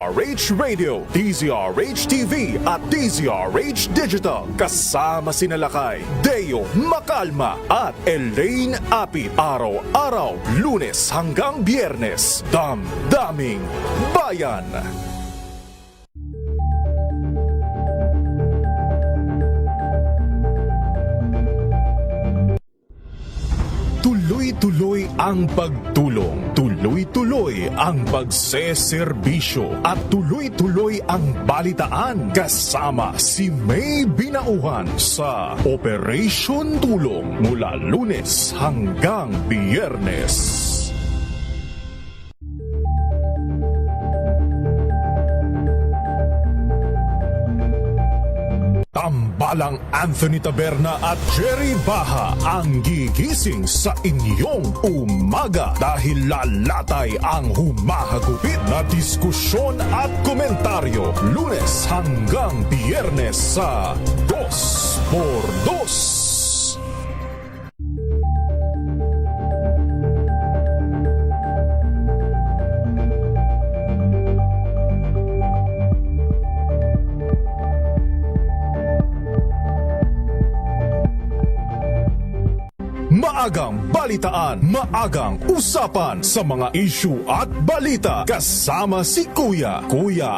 RH Radio, DZRH TV at DZRH Digital. Kasama sina Lakay, Deo Makalma at Elaine Apit. Araw-araw, Lunes hanggang Biyernes. Damdaming Bayan. Tuloy-tuloy ang pagtulong, tuloy-tuloy ang pagseserbisyo at tuloy-tuloy ang balitaan kasama si May Binauhan sa Operation Tulong mula Lunes hanggang Biyernes. Tambalang Anthony Taberna at Jerry Baha ang gigising sa inyong umaga dahil lalatay ang humahagupit na diskusyon at komentaryo Lunes hanggang Biyernes sa 2x2. Maagang balitaan, maagang usapan sa mga issue at balita kasama si Kuya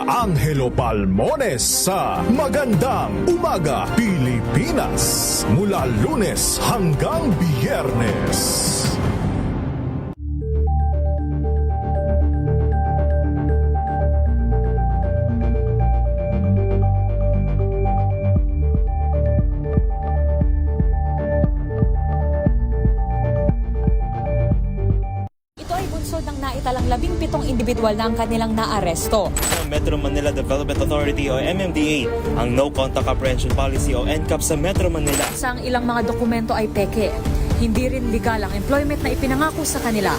Angelo Palmones sa Magandang Umaga Pilipinas mula Lunes hanggang Biyernes. Ng naitalang 17 individual na ang kanilang naaresto. Metro Manila Development Authority o MMDA ang No Contact Apprehension Policy o NCAP sa Metro Manila. Sa ang ilang mga dokumento ay peke. Hindi rin legal ang employment na ipinangako sa kanila.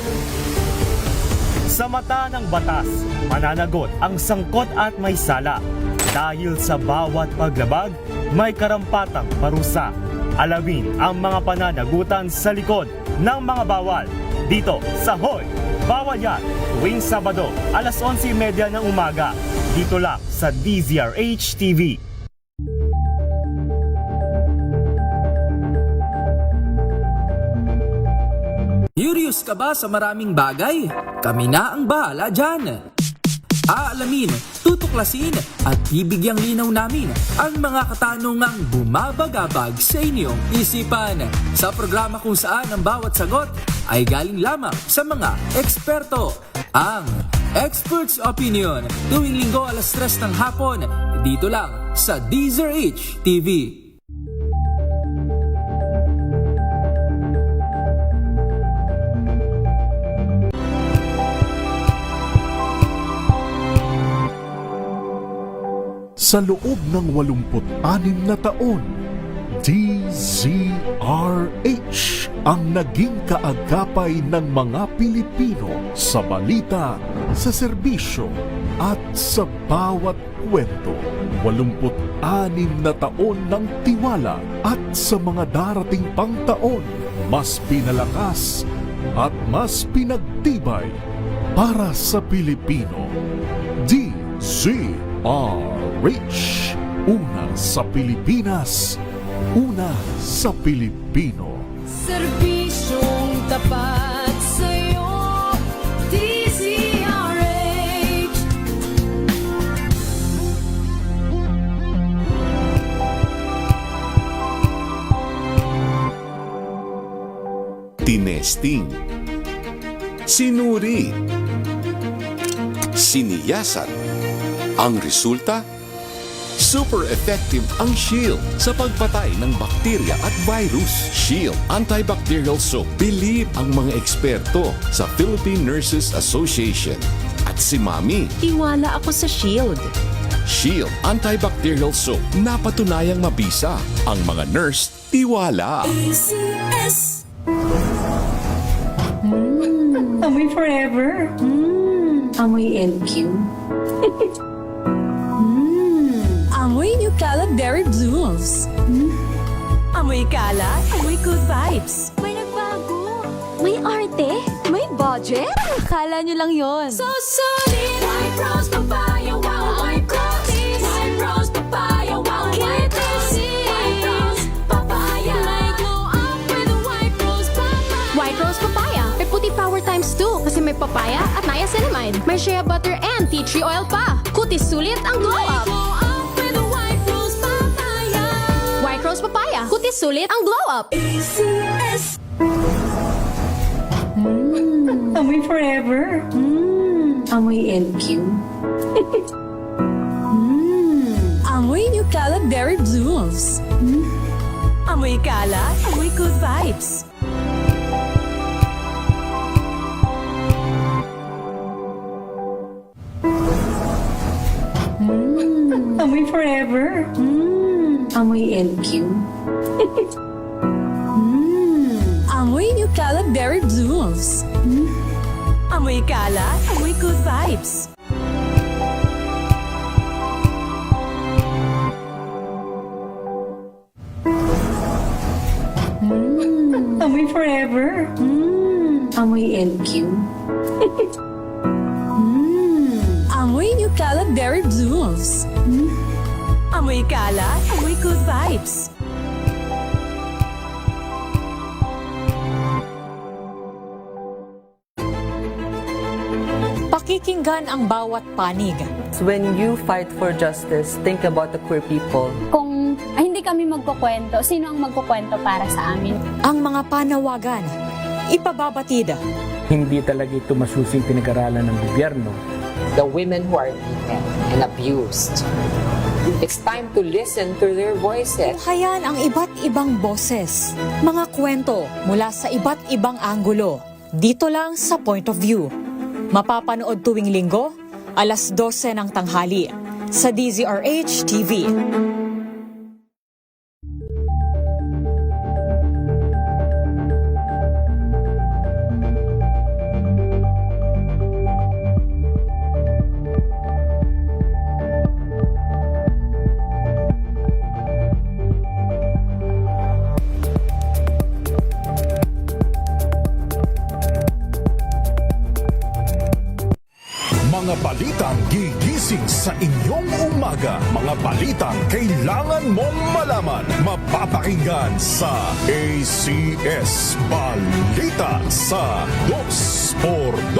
Sa mata ng batas, mananagot ang sangkot at may sala. Dahil sa bawat paglabag, may karampatang parusa. Alamin ang mga pananagutan sa likod ng mga bawal. Dito sa Hoy! Bawal yan, tuwing Sabado, alas 11:30 ng umaga. Dito lang sa DZRH TV. Curious ka ba sa maraming bagay? Kami na ang bahala dyan. Aalamin, tutuklasin at bibigyang linaw namin ang mga katanungang bumabagabag sa inyong isipan. Sa programa kung saan ang bawat sagot ay galing lamang sa mga eksperto. Ang Expert's Opinion, tuwing linggo alas 3 ng hapon, dito lang sa DZRH TV. Sa loob ng 86 na taon, DZRH ang naging kaagapay ng mga Pilipino sa balita, sa serbisyo at sa bawat kwento. 86 na taon ng tiwala at sa mga darating pang taon, mas pinalakas at mas pinagtibay para sa Pilipino. DZRH, una sa Pilipinas, una sa Pilipino. Serbisyong tapat sa'yo, DZRH. Tinesting, sinuri, siniyasan. Ang resulta? Super effective ang Shield sa pagpatay ng bakterya at virus. Shield Antibacterial Soap. Believe ang mga eksperto sa Philippine Nurses Association. At si Mami. Tiwala ako sa Shield. Shield Antibacterial Soap. Napatunayang mabisa. Ang mga nurse, tiwala. ACS. Amoy forever. Amoy LQ. Amoy New Calab Berry Blooms. Amoy kalat, amoy good vibes. May nagbago. May arte? May budget? Akala nyo lang yon. So solid, eyebrows, papaya, papaya at niacinamide. May shea butter and tea tree oil pa. Kutis sulit ang glow up. White rose papaya. Kutis sulit ang glow up. Amoy forever. Amoy LQ. Amoy New Caleb Berry Blooms. Amoy kalat, amoy good vibes. Amoy forever. Amoy LQ. Amoy New Caleb Berry Blooms. Amoy kalat, amoy good vibes. Amoy forever. Amoy LQ. Amoy New Caleb Berry Blooms. Amoy kalat, amoy good vibes. Pakikinggan ang bawat panig. When you fight for justice, think about the queer people. Kung hindi kami magkukwento, sino ang magkukwento para sa amin? Ang mga panawagan, ipababatid. Hindi talaga ito masusing pinag-aralan ng gobyerno. The women who are beaten and abused. It's time to listen to their voices. Tunghayan ang iba't ibang boses, mga kwento mula sa iba't ibang anggulo. Dito lang sa Point of View. Mapapanood tuwing linggo, alas 12 ng tanghali sa DZRH TV. Mga balitang gigising sa inyong umaga. Mga balitang kailangan mong malaman. Mapapakinggan sa ACS Balita sa 2x2.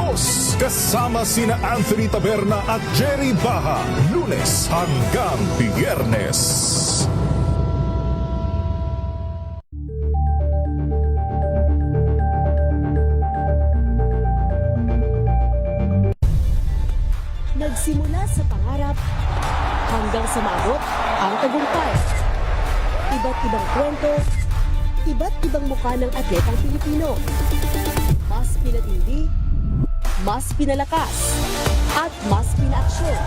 Kasama sina Anthony Taberna at Jerry Baha. Lunes hanggang Biyernes. Nagsimula sa pangarap hanggang sa maabot ang tagumpay. Iba't ibang kwento, iba't ibang mukha ng atletang Pilipino. Mas pinatindi, mas pinalakas, at mas pinaaksyon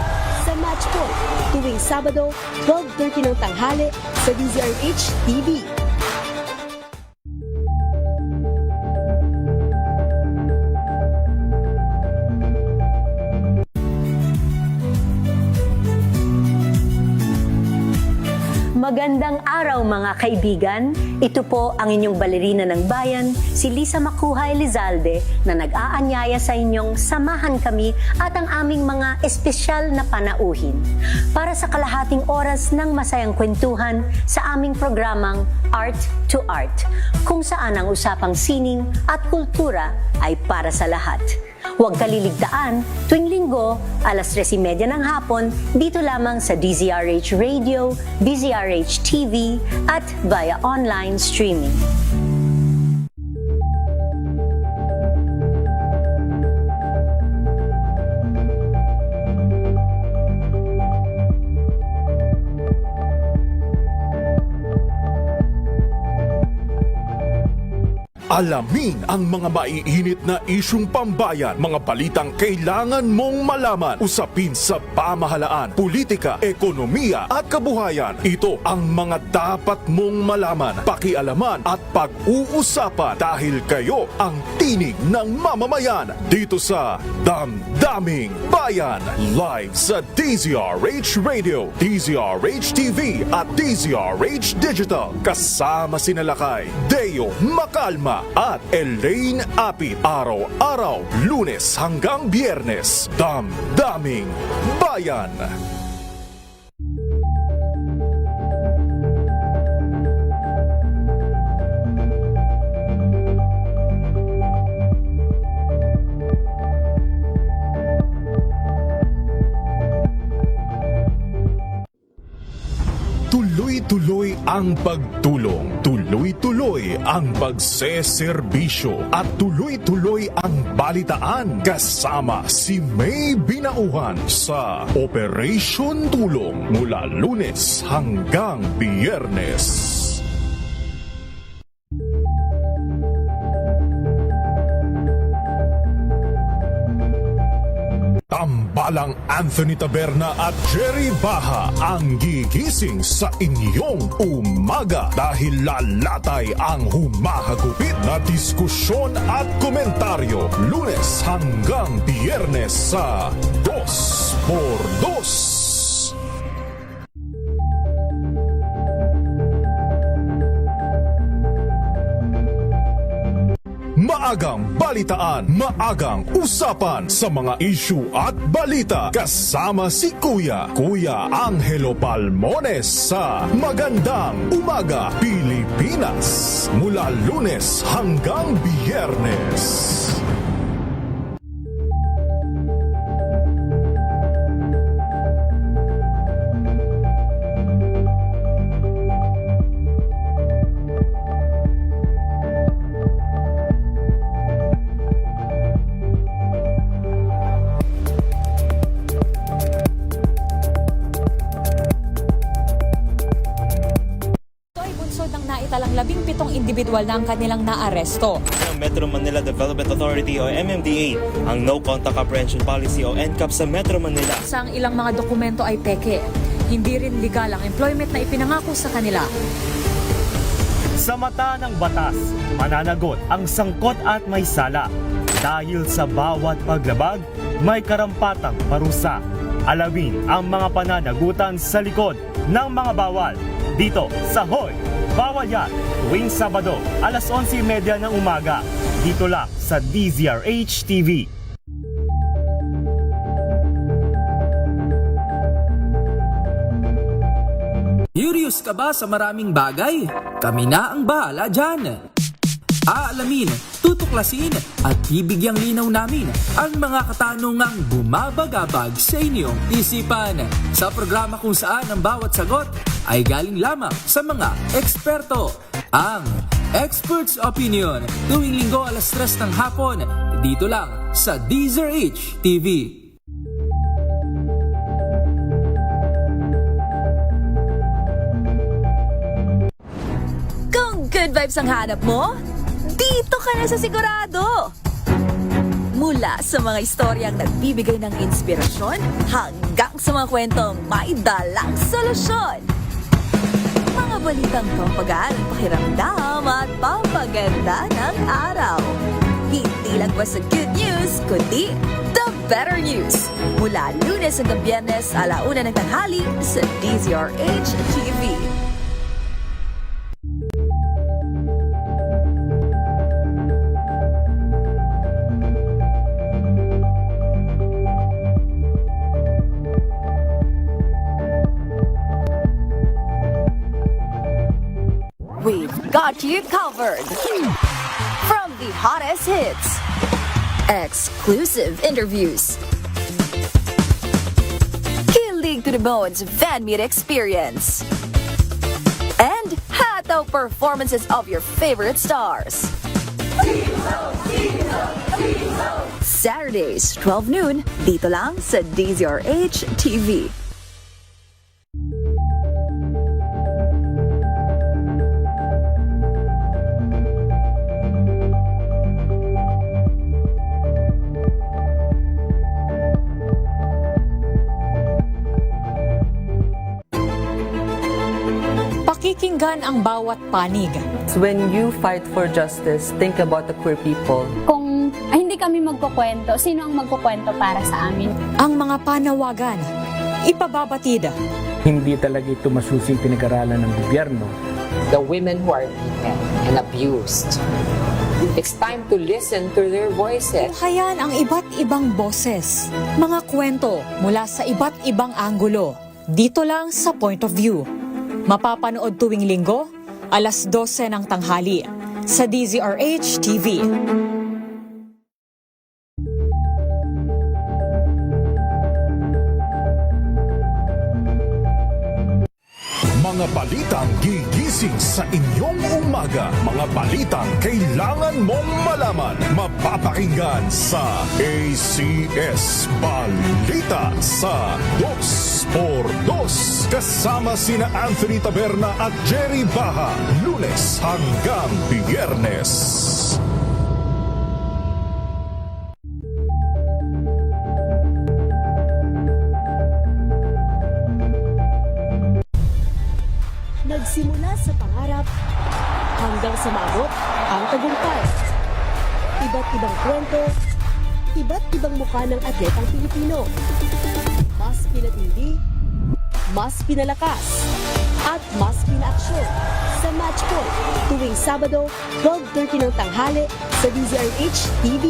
sa Match Point tuwing Sabado, 12:30 ng tanghali sa DZRH TV. Magandang araw mga kaibigan. Ito po ang inyong balerina ng bayan, si Lisa Makuhay Lizalde, na nag-aanyaya sa inyong samahan kami at ang aming mga espesyal na panauhin para sa kalahating oras ng masayang kwentuhan sa aming programang Art to Art, kung saan ang usapang sining at kultura ay para sa lahat. Huwag kaliligtaan, tuwing linggo, alas 3:30 ng hapon, dito lamang sa DZRH Radio, DZRH TV, at via online streaming. Alamin ang mga maiinit na isyung pambayan, mga balitang kailangan mong malaman, usapin sa pamahalaan, politika, ekonomiya at kabuhayan. Ito ang mga dapat mong malaman, pakialaman at pag-uusapan dahil kayo ang tinig ng mamamayan dito sa Damdaming Bayan. Live sa DZRH Radio, DZRH TV at DZRH Digital. Kasama sina Lakay, Deo Makalma at Elaine Apit. Araw-araw, Lunes hanggang Biyernes. Damdaming Bayan. Tuloy-tuloy ang pagtulong, tuloy-tuloy ang pagseserbisyo, at tuloy-tuloy ang balitaan kasama si May Binauhan sa Operation Tulong mula Lunes hanggang Biyernes. Tambalang Anthony Taberna at Jerry Baha ang gigising sa inyong umaga dahil lalatay ang humahagupit na diskusyon at komentaryo Lunes hanggang Biyernes sa 2x2. Maagang balitaan, maagang usapan sa mga issue at balita kasama si Kuya Angelo Palmones sa Magandang Umaga Pilipinas mula Lunes hanggang Biyernes. Naitalang 17 individual na ang kanilang naaresto. Ng Metro Manila Development Authority o MMDA ang No Contact Apprehension Policy o NCAP sa Metro Manila. Sa ilang mga dokumento ay peke. Hindi rin legal ang employment na ipinangako sa kanila. Sa mata ng batas, mananagot ang sangkot at may sala. Dahil sa bawat paglabag, may karampatang parusa. Alamin ang mga pananagutan sa likod ng mga bawal. Dito sa Hoy! Bawal Yan! Tuwing Sabado, alas 11:30 ng umaga. Dito lang sa DZRH TV. Curious ka ba sa maraming bagay? Kami na ang bahala dyan. Aalamin, tutuklasin at bibigyang linaw namin ang mga katanungang bumabagabag sa inyong isipan. Sa programa kung saan ang bawat sagot ay galing lamang sa mga eksperto. Ang Expert's Opinion, tuwing linggo alas 3 ng hapon, dito lang sa DZRH TV. Kung good vibes ang hanap mo, dito ka na sa sigurado! Mula sa mga istoryang nagbibigay ng inspirasyon hanggang sa mga kwentong may dalang solusyon. Mga balitang pampagaan, pakiramdam at pampaganda ng araw. Hindi lang ba sa good news, kundi the better news. Mula Lunes hanggang Biyernes, 1:00 ng tanghali sa DZRH TV. We've got you covered. From the hottest hits, exclusive interviews, kilig to the bones fan meet experience, and hataw performances of your favorite stars. Saturdays, 12 noon, dito lang sa DZRH TV. Pakikinggan ang bawat panig. When you fight for justice, think about the queer people. Kung hindi kami magkukwento, sino ang magkukwento para sa amin? Ang mga panawagan, ipababatid. Hindi talaga ito masusing pinag-aralan ng gobyerno. The women who are beaten and abused. It's time to listen to their voices. Hayan ang iba't ibang boses. Mga kwento mula sa iba't ibang anggulo. Dito lang sa Point of View. Mapapanood tuwing linggo, alas 12 ng tanghali sa DZRH TV. Mga balitang gigising sa inyong umaga. Mga balitang kailangan mong malaman. Mapapakinggan sa ACS Balita sa 2x2. Kasama sina Anthony Taberna at Jerry Baha. Lunes hanggang Biyernes. Nagsimula sa pangarap hanggang sa maabot ang tagumpay. Iba't ibang kwento, iba't ibang mukha ng atletang Pilipino. Mas pinatindi, mas pinalakas, at mas pinaaksyon sa Match Point tuwing Sabado, 12:30 ng tanghali sa DZRH TV.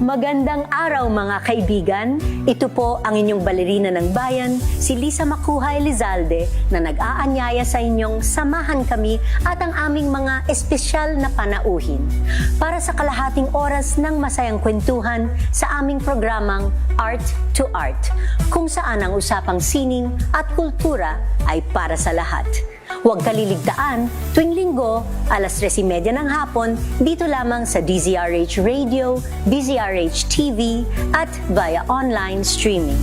Magandang araw mga kaibigan. Ito po ang inyong balerina ng bayan, si Lisa Makuhay Lizalde, na nag-aanyaya sa inyong samahan kami at ang aming mga espesyal na panauhin para sa kalahating oras ng masayang kwentuhan sa aming programang Art to Art, kung saan ang usapang sining at kultura ay para sa lahat. Huwag kaliligtaan, tuwing linggo, alas 3:30 ng hapon, dito lamang sa DZRH Radio, DZRH TV, at via online streaming.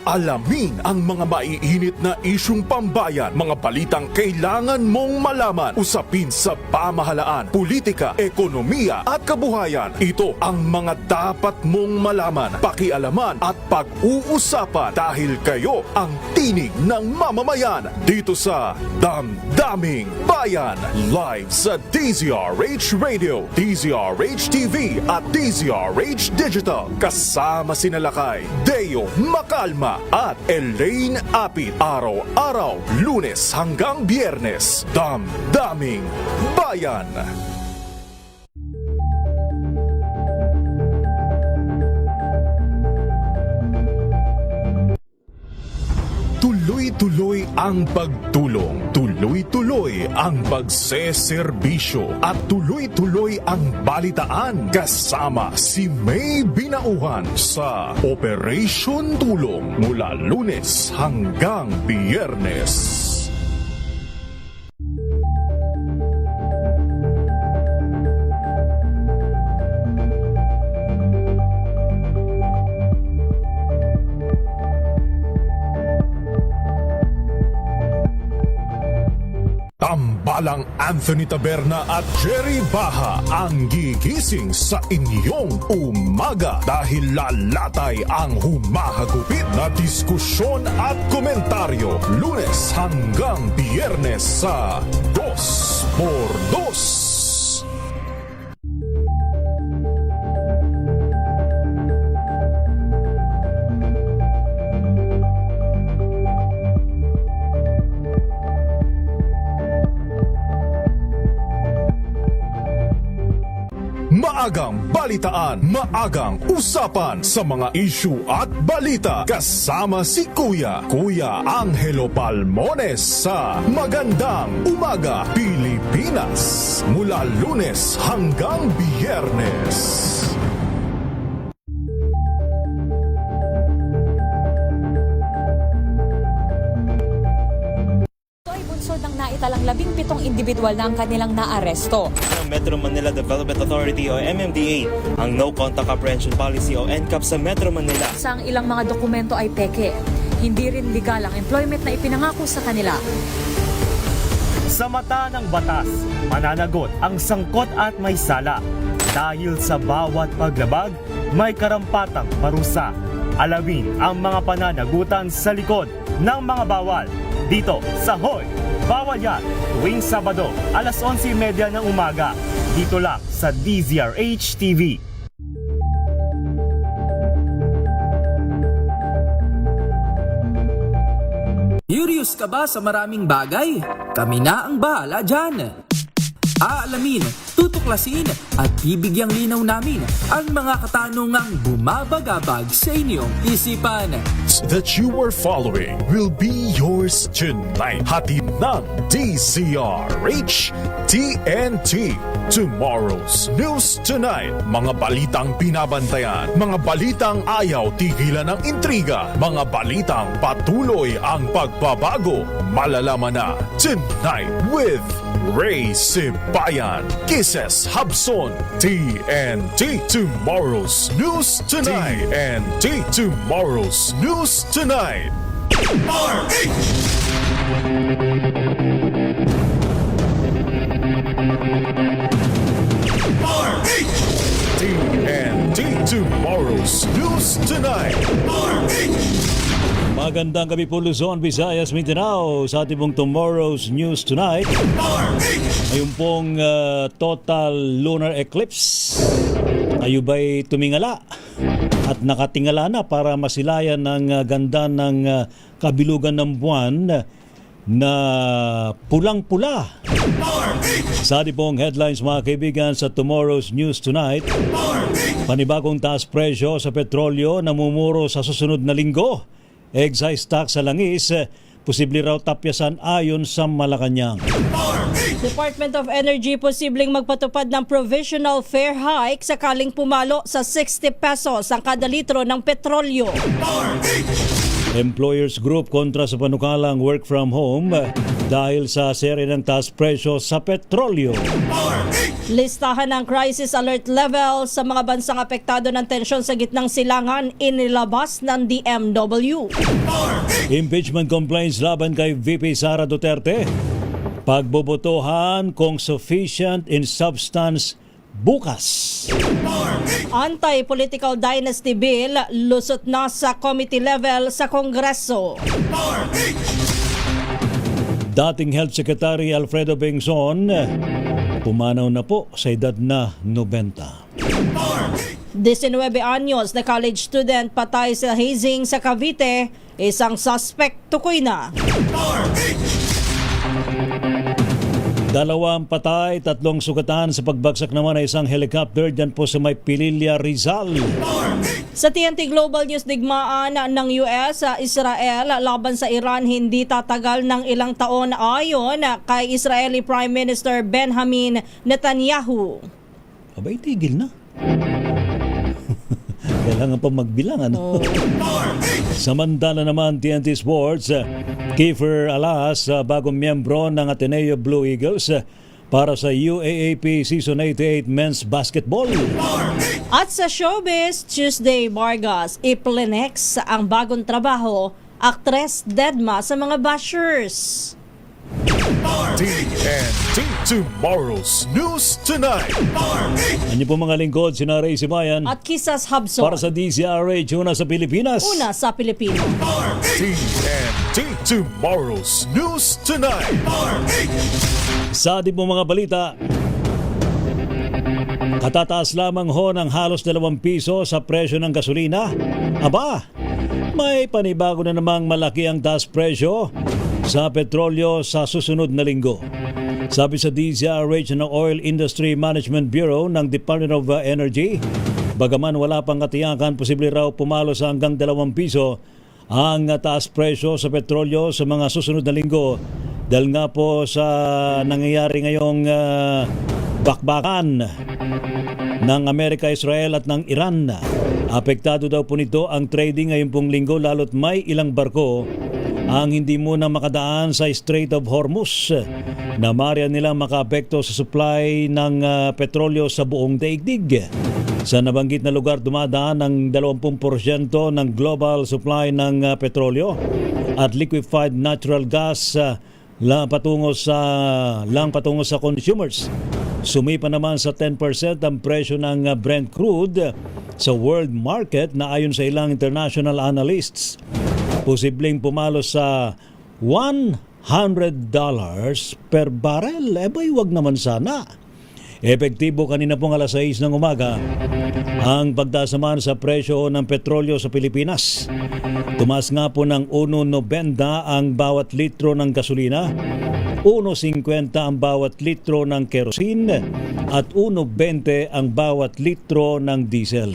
Alamin ang mga maiinit na isyung pambayan, mga balitang kailangan mong malaman, usapin sa pamahalaan, politika, ekonomiya at kabuhayan. Ito ang mga dapat mong malaman, pakialaman at pag-uusapan dahil kayo ang tinig ng mamamayan dito sa Damdaming Bayan. Live sa DZRH Radio, DZRH TV at DZRH Digital. Kasama sina Lakay, Deo Macalma at Elaine Apit. Araw-araw, Lunes hanggang Biyernes. Damdaming Bayan. Tuloy-tuloy ang pagtulong, tuloy-tuloy ang pagseserbisyo at tuloy-tuloy ang balitaan kasama si May Binauhan sa Operation Tulong mula Lunes hanggang Biyernes. Tambalang Anthony Taberna at Jerry Baha ang gigising sa inyong umaga dahil lalatay ang humahagupit na diskusyon at komentaryo Lunes hanggang Biyernes sa 2x2. Maagang balitaan, maagang usapan sa mga issue at balita kasama si Kuya Angelo Palmones sa Magandang Umaga Pilipinas mula Lunes hanggang Biyernes. Ng naitalang 17 individual na ang kanilang naaresto. Ng Metro Manila Development Authority o MMDA ang No Contact Apprehension Policy o NCAP sa Metro Manila. Sa ang ilang mga dokumento ay peke. Hindi rin legal ang employment na ipinangako sa kanila. Sa mata ng batas, mananagot ang sangkot at may sala. Dahil sa bawat paglabag, may karampatang parusa. Alamin ang mga pananagutan sa likod ng mga bawal. Dito sa Hoy! Bawal Yan, tuwing Sabado, alas 11:30 ng umaga. Dito lang sa DZRH TV. Curious ka ba sa maraming bagay? Kami na ang bahala dyan. Aalamin, tutuklasin at bibigyang linaw namin ang mga katanungang bumabagabag sa inyong isipan. That you are following will be yours tonight. Hatid ng DZRH TNT. Tomorrow's News Tonight. Mga balitang binabantayan, mga balitang ayaw tigilan ng intriga, mga balitang patuloy ang pagbabago. Malalaman na tonight with Ray Sibayan, Kisses Habson, TNT. Tomorrow's News Tonight. TNT. Tomorrow's News Tonight. TNT. Tomorrow's News Tonight. Magandang gabi po Luzon, Visayas, Mindanao sa ating pong Tomorrow's News Tonight. Ngayon pong total lunar eclipse. Kayo ba'y tumingala at nakatingala na para masilayan ng ganda ng kabilugan ng buwan na pulang-pula? Sa ating pong headlines mga kaibigan sa Tomorrow's News Tonight, panibagong taas presyo sa petrolyo namumuro sa susunod na linggo. Excise tax sa langis, posible raw tapyasan ayon sa Malacanang. Department of Energy posibleng magpatupad ng provisional fare hike sakaling pumalo sa 60 pesos ang kada litro ng petrolyo. Employers Group kontra sa panukalang work from home dahil sa seri ng taas presyo sa petrolyo. Listahan ng crisis alert level sa mga bansang apektado ng tensyon sa gitnang silangan inilabas ng DMW. Impeachment complaints laban kay VP Sara Duterte. Pagbobotohan kung sufficient in substance bukas. Anti-political dynasty bill lusot na sa committee level sa Kongreso. Dating Health Secretary Alfredo Bengzon pumanaw na po sa edad na 90. 19 anyos na college student patay sa hazing sa Cavite, isang suspect tukoy na. 2 patay, 3 sugatan sa pagbagsak naman ng isang helicopter dyan po sa may Pililla, Rizal. Sa TNT Global News, digmaan ng US sa Israel laban sa Iran hindi tatagal ng ilang taon ayon kay Israeli Prime Minister Benjamin Netanyahu. Abay, tigil na. Kailangan pa magbilang, ano? Samantala naman, TNT Sports, Kiefer Alas, bagong miyembro ng Ateneo Blue Eagles para sa UAAP Season 88 Men's Basketball. At sa showbiz, Tuesday Vargas, iplenex ang bagong trabaho, aktres Dedma sa mga bashers. TNT. Tomorrow's News Tonight. Ano po mga lingkod, sina Ray Sibayan At Kisses Habson. para sa DZRH, una sa Pilipinas. Una sa Pilipino. TNT. Tomorrow's News Tonight. Sa ating po mga balita, katataas lamang ho ng halos 2 piso sa presyo ng gasolina. Aba, may panibago na namang malaki ang taas presyo sa petrolyo sa susunod na linggo. Sabi sa DZRH ng Oil Industry Management Bureau ng Department of Energy, bagaman wala pang katiyakan, posible raw pumalo sa hanggang 2 piso ang taas presyo sa petrolyo sa mga susunod na linggo dahil nga po sa nangyayari ngayong bakbakan ng Amerika, Israel at ng Iran. Apektado daw po nito ang trading ngayon pong linggo lalo't may ilang barko ang hindi muna makadaan sa Strait of Hormuz na maaaring nila makaapekto sa supply ng petrolyo sa buong daigdig. Sa nabanggit na lugar dumadaan ng 20% ng global supply ng petrolyo at liquefied natural gas lang patungo sa consumers. Sumipa naman sa 10% ang presyo ng Brent crude sa world market na ayon sa ilang international analysts, posibleng pumalo sa $100 per barrel. Wag naman sana. Epektibo kanina pong alas 6 ng umaga ang pagtaas naman sa presyo ng petrolyo sa Pilipinas. Tumaas nga po ng 1.90 ang bawat litro ng gasolina, 1.50 ang bawat litro ng kerosene at 1.20 ang bawat litro ng diesel.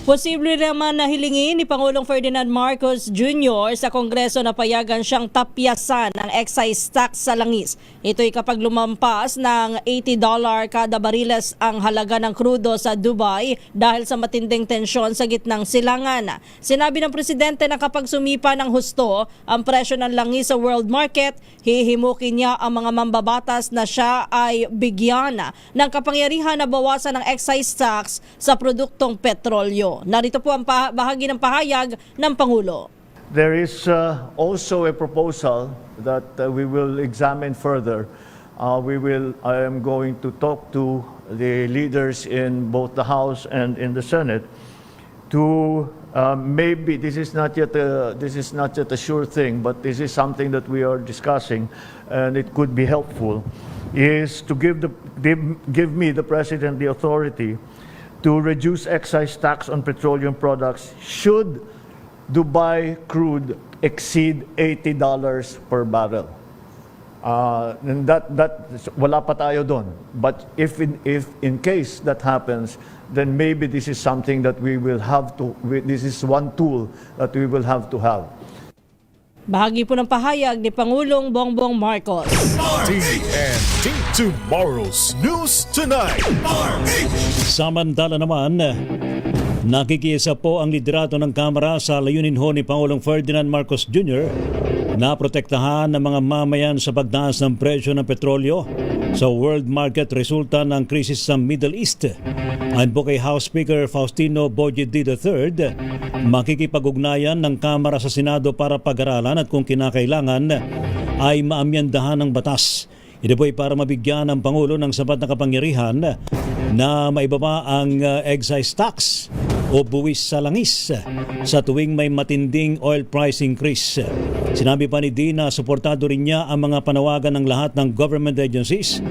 Posible naman na hilingin ni Pangulong Ferdinand Marcos Jr. sa Kongreso na payagan siyang tapyasan ang excise tax sa langis. Ito'y kapag lumampas ng $80 kada bariles ang halaga ng krudo sa Dubai dahil sa matinding tensyon sa gitnang silangan. Sinabi ng presidente na kapag sumipa ng husto ang presyo ng langis sa world market, hihimukin niya ang mga mambabatas na siya ay bigyan ng kapangyarihan na bawasan ng excise tax sa produktong petrolyo. Narito po ang bahagi ng pahayag ng Pangulo. There is also a proposal that we will examine further. I am going to talk to the leaders in both the House and in the Senate to maybe this is not yet a sure thing, but this is something that we are discussing, and it could be helpful. Is to give me the President the authority to reduce excise tax on petroleum products should Dubai crude exceed $80 per barrel. And that wala pa tayo doon. But if in case that happens, then maybe this is something that we will have to. This is one tool that we will have to have. Bahagi po ng pahayag ni Pangulong Bongbong Marcos. TNT Tomorrow's News Tonight. Samantala naman, nakikiisa po ang liderato ng Kamara sa layunin ho ni Pangulong Ferdinand Marcos Jr. na protektahan ng mga mamayan sa pagtaas ng presyo ng petrolyo sa world market resulta ng krisis sa Middle East. Ayon po kay House Speaker Faustino Boyedi III, makikipag-ugnayan ng Kamara sa Senado para pag-aralan at kung kinakailangan ay maamyandahan ng batas. Ito po ay para mabigyan ng Pangulo ng sapat na kapangyarihan na maibaba ang excise tax o buwis sa langis sa tuwing may matinding oil price increase. Sinabi pa ni Dina, suportado rin niya ang mga panawagan ng lahat ng government agencies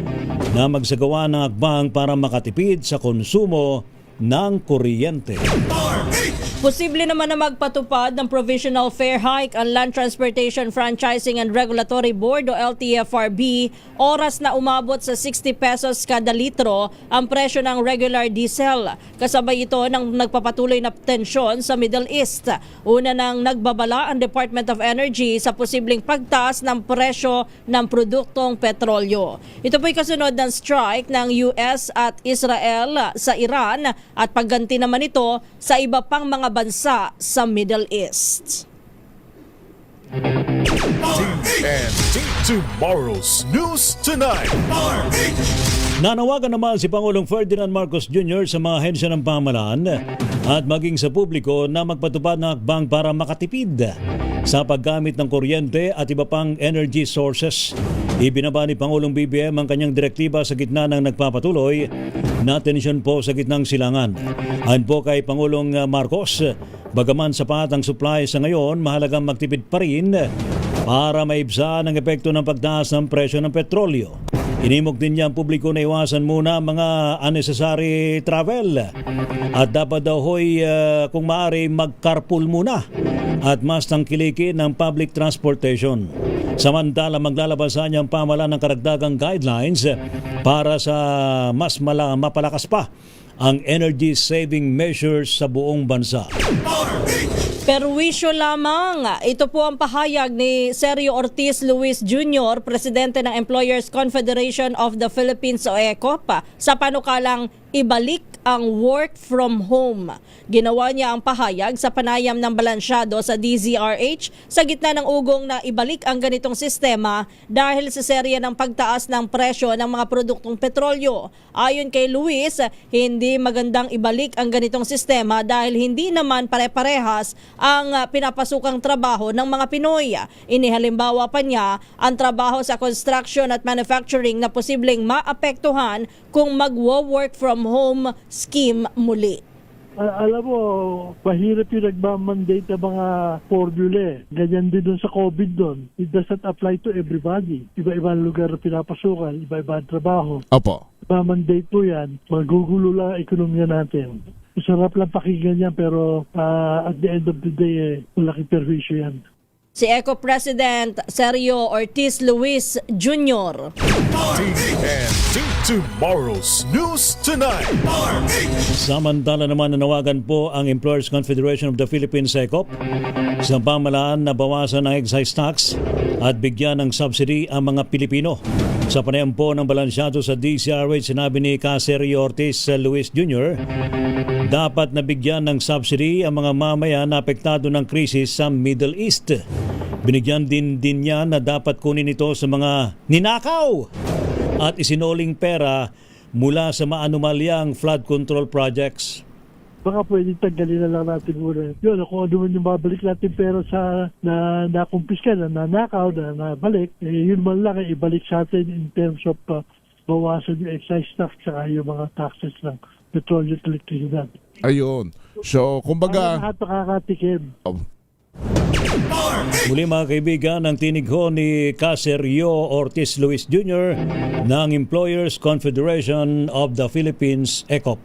na magsagawa ng akbang para makatipid sa konsumo ng kuryente. Posible naman na magpatupad ng provisional fare hike ang Land Transportation Franchising and Regulatory Board o LTFRB oras na umabot sa 60 pesos kada litro ang presyo ng regular diesel. Kasabay ito ng nagpapatuloy na tensyon sa Middle East. Una nang nagbabala ang Department of Energy sa posibleng pagtaas ng presyo ng produktong petrolyo. Ito po'y kasunod ng strike ng US at Israel sa Iran at pagganti naman ito sa iba pang mga bansa sa Middle East. TNT Tomorrow's News Tonight. Nanawagan naman si Pangulong Ferdinand Marcos Jr. sa mga ahensya ng pamahalaan at maging sa publiko na magpatupad ng akbang para makatipid sa paggamit ng kuryente at iba pang energy sources. Ibinaba ni Pangulong BBM ang kanyang direktiba sa gitna ng nagpapatuloy na tensyon po sa gitnang silangan. Ayon po kay Pangulong Marcos, bagaman sapat ang supply sa ngayon, mahalagang magtipid pa rin para maibsan ang epekto ng pagtaas ng presyo ng petrolyo. Inimok din niya ang publiko na iwasan muna mga unnecessary travel at dapat daw hoy kung maaari mag-carpool muna at mas tangkilikin ng public transportation. Samantala maglalabasan niya ang pamahalaan ng karagdagang guidelines para sa mas mapalakas pa ang energy saving measures sa buong bansa. Perwisyo lamang. Ito po ang pahayag ni Sergio Ortiz Luis Jr., Presidente ng Employers Confederation of the Philippines o ECOP, sa panukalang ibalik ang work from home. Ginawa niya ang pahayag sa panayam ng balansyado sa DZRH sa gitna ng ugong na ibalik ang ganitong sistema dahil sa serya ng pagtaas ng presyo ng mga produktong petrolyo. Ayon kay Luis, hindi magandang ibalik ang ganitong sistema dahil hindi naman pare-parehas ang pinapasukang trabaho ng mga Pinoy. Inihalimbawa pa niya ang trabaho sa construction at manufacturing na posibleng maapektuhan kung mag-work from home scheme muli. Alam mo, mahirap yung nagmamandate ng mga formula. Ganyan din dun sa COVID doon. It doesn't apply to everybody. Iba-ibang lugar na pinapasukan, iba-ibang trabaho. Opo. Mandate po yan, magugulo lang ang ekonomiya natin. Masarap lang pakinggan yan pero at the end of the day, malaking perwisyo yan. Si ECO President Sergio Ortiz Luis Jr. TNT Tomorrow's News Tonight. Samantala naman nanawagan po ang Employers Confederation of the Philippines, ECOP, sa pamahalaan na bawasan ang excise tax at bigyan ng subsidy ang mga Pilipino. Sa panayam po ng balansyado sa DCRH, sinabi ni Sergio Ortiz Luis Jr., dapat nabigyan ng subsidy ang mga mamayan na apektado ng krisis sa Middle East. Binigyan din niya na dapat kunin ito sa mga ninakaw at isinuling pera mula sa maanumalyang flood control projects. Baka pwede tanggalin na lang natin muna. Yun, kung ano man yung babalik natin pero sa nakumpiska, na nanakaw, na nabalik, yun man lang ibalik sa atin in terms of bawasan yung excise tax saka yung mga taxes ng petrolyo at elektrisidad. Ayun. So, kumbaga... Para lahat makakatikim. Muli mga kaibigan, ang tinig ho ni Sergio Ortiz Luis Jr. ng Employers Confederation of the Philippines, ECOP.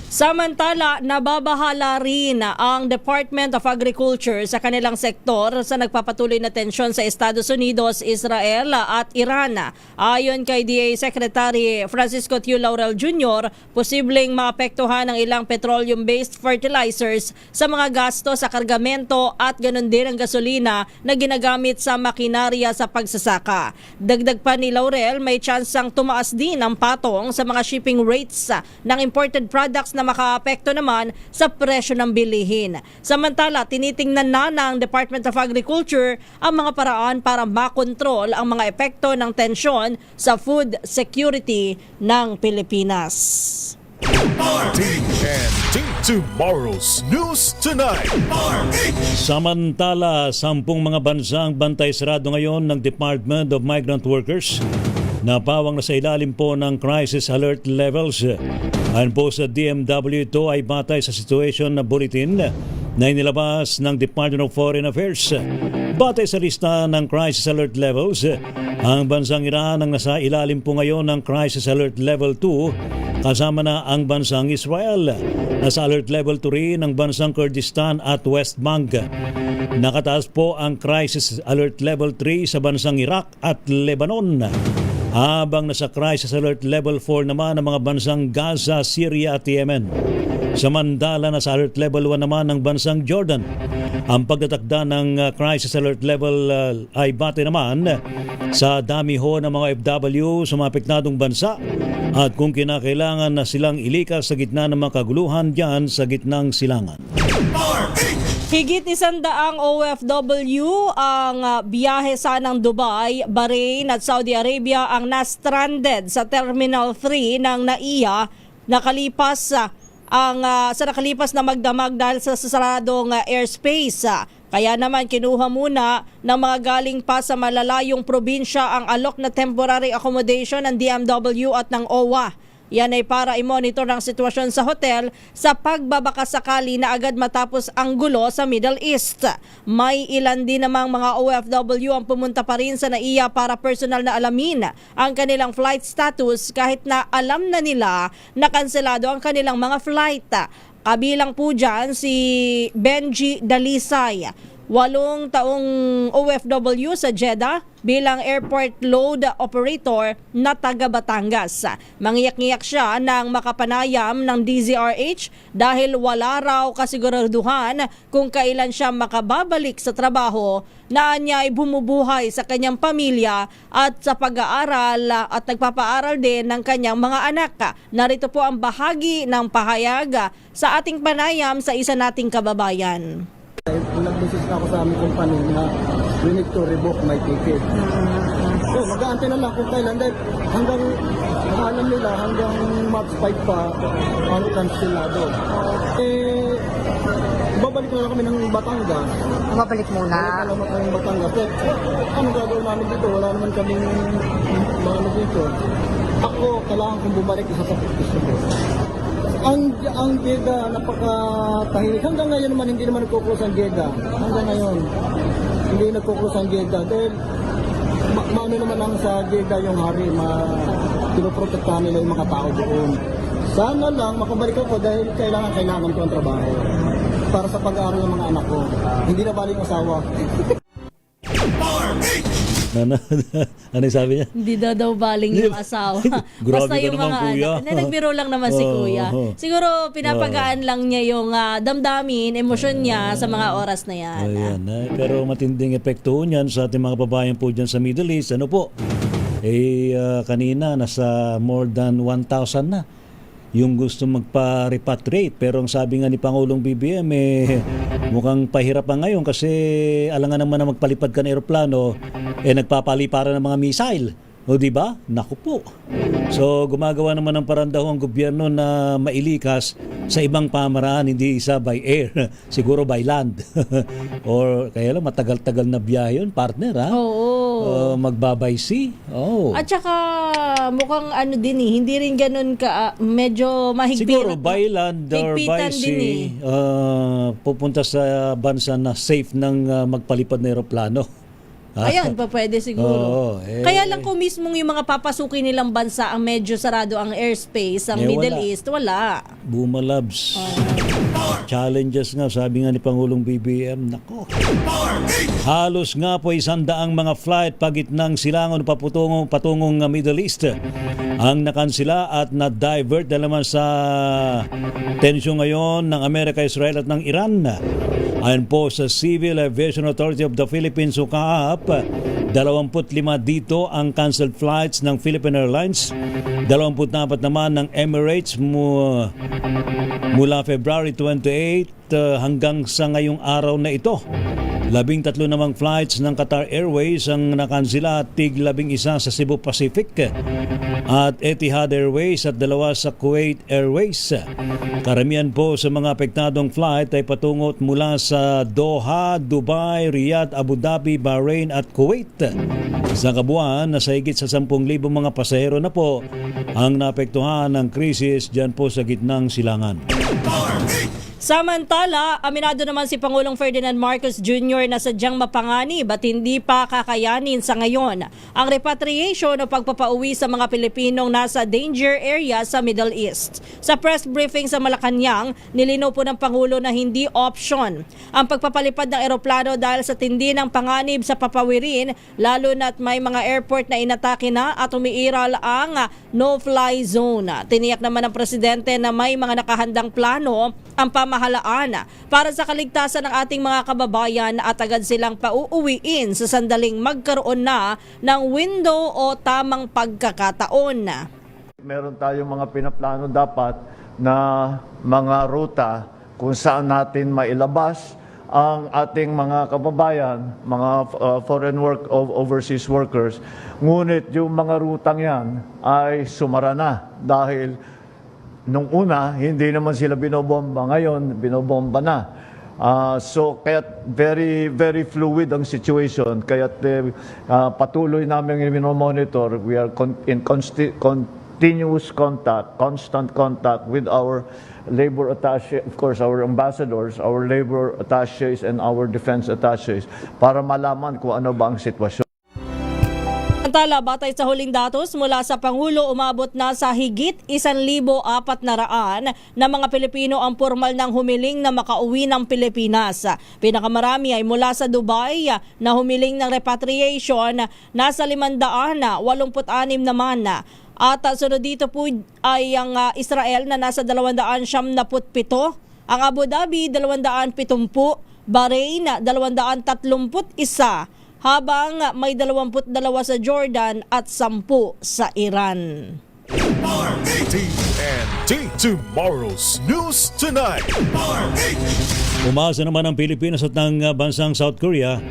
Samantala, nababahala rin ang Department of Agriculture sa kanilang sektor sa nagpapatuloy na tensyon sa Estados Unidos, Israel at Iran. Ayon kay DA Secretary Francisco Tiu Laurel Jr., posibleng maapektuhan ang ilang petroleum-based fertilizers sa mga gasto sa kargamento at ganun din ang gasolina na ginagamit sa makinarya sa pagsasaka. Dagdag pa ni Laurel, may tsansang tumaas din ang patong sa mga shipping rates ng imported products na makaapekto naman sa presyo ng bilihin. Samantala, tinitingnan na ng Department of Agriculture ang mga paraan para makontrol ang mga epekto ng tensyon sa food security ng Pilipinas. TNT Tomorrow's News Tonight. Samantala, 10 mga bansang bantay sarado ngayon ng Department of Migrant Workers na pawang na sa ilalim po ng crisis alert levels. Ayon po sa DMW, ito ay batay sa situation na bulletin na inilabas ng Department of Foreign Affairs. Batay sa lista ng crisis alert levels, ang bansang Iran ang nasa ilalim po ngayon ng crisis alert level 2, kasama na ang bansang Israel. Nasa alert level 3 ng bansang Kurdistan at West Bank. Nakataas po ang crisis alert level 3 sa bansang Iraq at Lebanon. Habang nasa crisis alert level 4 naman ang mga bansang Gaza, Syria at Yemen. Samantala, nasa alert level 1 naman ang bansang Jordan. Ang pagtatakda ng crisis alert level ay bate naman sa dami ho ng mga FW sa mga apektadong bansa at kung kinakailangan na silang ilikas sa gitna ng mga kaguluhan dyan sa gitnang silangan. Higit 100 OFW ang biyahe sanang Dubai, Bahrain at Saudi Arabia ang na-stranded sa Terminal 3 ng NAIA nakalipas na magdamag dahil sa sasaradong airspace. Kaya naman kinuha muna ng mga galing pa sa malalayong probinsya ang alok na temporary accommodation ng DMW at ng OWA. Yan ay para i-monitor ang sitwasyon sa hotel sa pagbabakasakali na agad matapos ang gulo sa Middle East. May ilan din namang mga OFW ang pumunta pa rin sa NAIA para personal na alamin ang kanilang flight status kahit na alam na nila na kanselado ang kanilang mga flight. Kabilang po dyan si Benji Dalisay, 8 taong OFW sa Jeddah bilang airport load operator na taga Batangas. Mangiyak-ngiyak siya ng makapanayam ng DZRH dahil wala raw kasiguraduhan kung kailan siya makababalik sa trabaho na niya ay bumubuhay sa kanyang pamilya at sa pag-aaral at nagpapaaral din ng kanyang mga anak. Narito po ang bahagi ng pahayag sa ating panayam sa isa nating kababayan. Nag-message na ako sa aming company na we need to revoke my ticket. So mag-aantay na lang kung kailan dahil hanggang alam nila hanggang March 5 pa ang kansilado. Babalik na lang kami ng Batangas. Babalik muna? Babalik na lang kami ng Batangas. Ano gagawin namin dito? Wala naman kaming mga dito. Ako, kailangan kong bumalik isa sa gusto ko. Ang Jeddah napakatahimik. Hanggang ngayon naman hindi naman nagkuklose ang Jeddah. Hanggang ngayon hindi nagkuklose ang Jeddah dahil maano naman ang sa Jeddah yung hari, pinoprotektahan nila yung mga tao doon. Sana lang makabalik ako dahil kailangan ko ang trabaho para sa pag-aaral ng mga anak ko. Hindi na bali ang asawa. Ano yung sabi niya? Hindi daw baling yung asawa. Grabe Basta ka yung naman, mga kuya. anak. Nagbiro lang naman si kuya. Siguro pinapagaan lang niya yung damdamin, emosyon niya sa mga oras na yan. Ayan, pero matinding epekto niyan sa ating mga babayan po dyan sa Middle East. Ano po? Kanina nasa more than 1,000 na yung gusto magpa-repatriate. Pero ang sabi nga ni Pangulong BBM, mukhang pahirap pa ngayon kasi alangan naman na magpalipad ka ng eroplano, nagpapaliparan ng mga missile. O di ba? Naku po. So gumagawa naman ng paraan daw ang gobyerno na mailikas sa ibang pamaraan, hindi isa by air, siguro by land. Or kaya lang matagal-tagal na biyahe yun, partner, ha? Oo. Magbabay sea. Oh. At saka mukhang hindi rin ganun ka, medyo mahigpit. Siguro by land or by higpitan sea, pupunta sa bansa na safe ng magpalipad na eroplano. Ayun, pa pwede siguro. Kaya lang kung mismong yung mga papasukin nilang bansa ang medyo sarado ang airspace, ang Middle East, wala. Bumalabs. Challenges nga, sabi nga ni Pangulong BBM, nako. Halos nga po 100 mga flight pagitnang silangon patungong Middle East ang nakansila at na-divert dahil naman sa tensyon ngayon ng Amerika, Israel at ng Iran. Ayon po sa Civil Aviation Authority of the Philippines o CAAP, 25 dito ang canceled flights ng Philippine Airlines, 24 naman ng Emirates mula February 28 hanggang sa ngayong araw na ito. 13 namang flights ng Qatar Airways ang nakansila at tig-11 sa Cebu Pacific at Etihad Airways at 2 sa Kuwait Airways. Karamihan po sa mga apektadong flight ay patungo mula sa Doha, Dubai, Riyadh, Abu Dhabi, Bahrain at Kuwait. Sa kabuuan, nasa higit sa 10,000 mga pasahero na po ang naapektuhan ng krisis dyan po sa gitnang silangan. Samantala, aminado naman si Pangulong Ferdinand Marcos Jr. na sadyang mapanganib at hindi pa kakayanin sa ngayon ang repatriation o pagpapauwi sa mga Pilipinong nasa danger area sa Middle East. Sa press briefing sa Malacanang, nilinaw po ng Pangulo na hindi option ang pagpapalipad ng eroplano dahil sa tindi ng panganib sa papawirin, lalo na't may mga airport na inatake na at umiiral ang no-fly zone. Tiniyak naman ng Presidente na may mga nakahandang plano ang pamahalaan para sa kaligtasan ng ating mga kababayan at agad silang pauuwiin sa sandaling magkaroon na ng window o tamang pagkakataon. Meron tayong mga pinaplano dapat na mga ruta kung saan natin mailabas ang ating mga kababayan, mga foreign overseas workers. Ngunit yung mga rutang yan ay sumara na dahil nung una, hindi naman sila binobomba. Ngayon, binobomba na. So, kaya very, very fluid ang situation. Kaya patuloy namin minomonitor. We are in continuous contact, constant contact with our labor attaché, of course, our ambassadors, our labor attachés, and our defense attachés para malaman kung ano ba ang sitwasyon. Samantala, batay sa huling datos mula sa Pangulo, umabot na sa higit 1,400 na mga Pilipino ang formal ng humiling na makauwi ng Pilipinas. Pinakamarami ay mula sa Dubai na humiling ng repatriation, nasa 586 naman. At sunod dito po ay ang Israel na nasa 277, ang Abu Dhabi 270, Bahrain 231, habang may 22 sa Jordan at 10 sa Iran. TNT Tomorrow's News Tonight. Umasa naman ang Pilipinas at ng bansang South Korea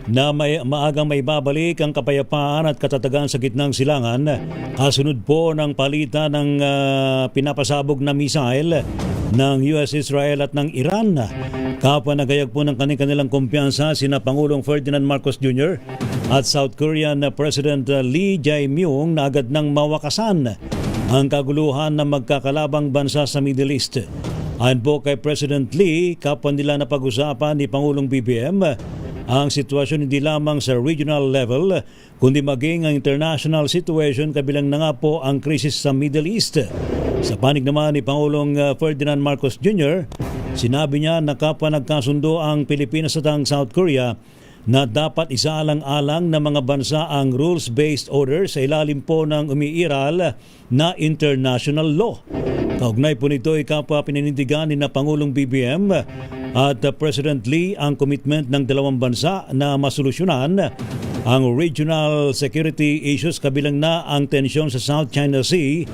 na maagang may babalik ang kapayapaan at katatagan sa gitnang silangan kasunod po ng palitan ng pinapasabog na missile ng US, Israel at ng Iran. Kapwa nagayag po ng kanilang kumpiyansa sina Pangulong Ferdinand Marcos Jr. at South Korean President Lee Jae-myung na agad nang mawakasan ang kaguluhan ng magkakalabang bansa sa Middle East. Ayon po kay President Lee, kapwa nila na pag-usapan ni Pangulong BBM ang sitwasyon hindi lamang sa regional level, kundi maging ang international situation kabilang na nga po ang krisis sa Middle East. Sa panig naman ni Pangulong Ferdinand Marcos Jr., sinabi niya na kapwa nagkasundo ang Pilipinas at ang South Korea na dapat isaalang-alang ng mga bansa ang rules-based order sa ilalim po ng umiiral na international law. Kaugnay po nito ay kapwa pininindigan ni na Pangulong BBM at President Lee ang commitment ng dalawang bansa na masolusyonan ang regional security issues kabilang na ang tensyon sa South China Sea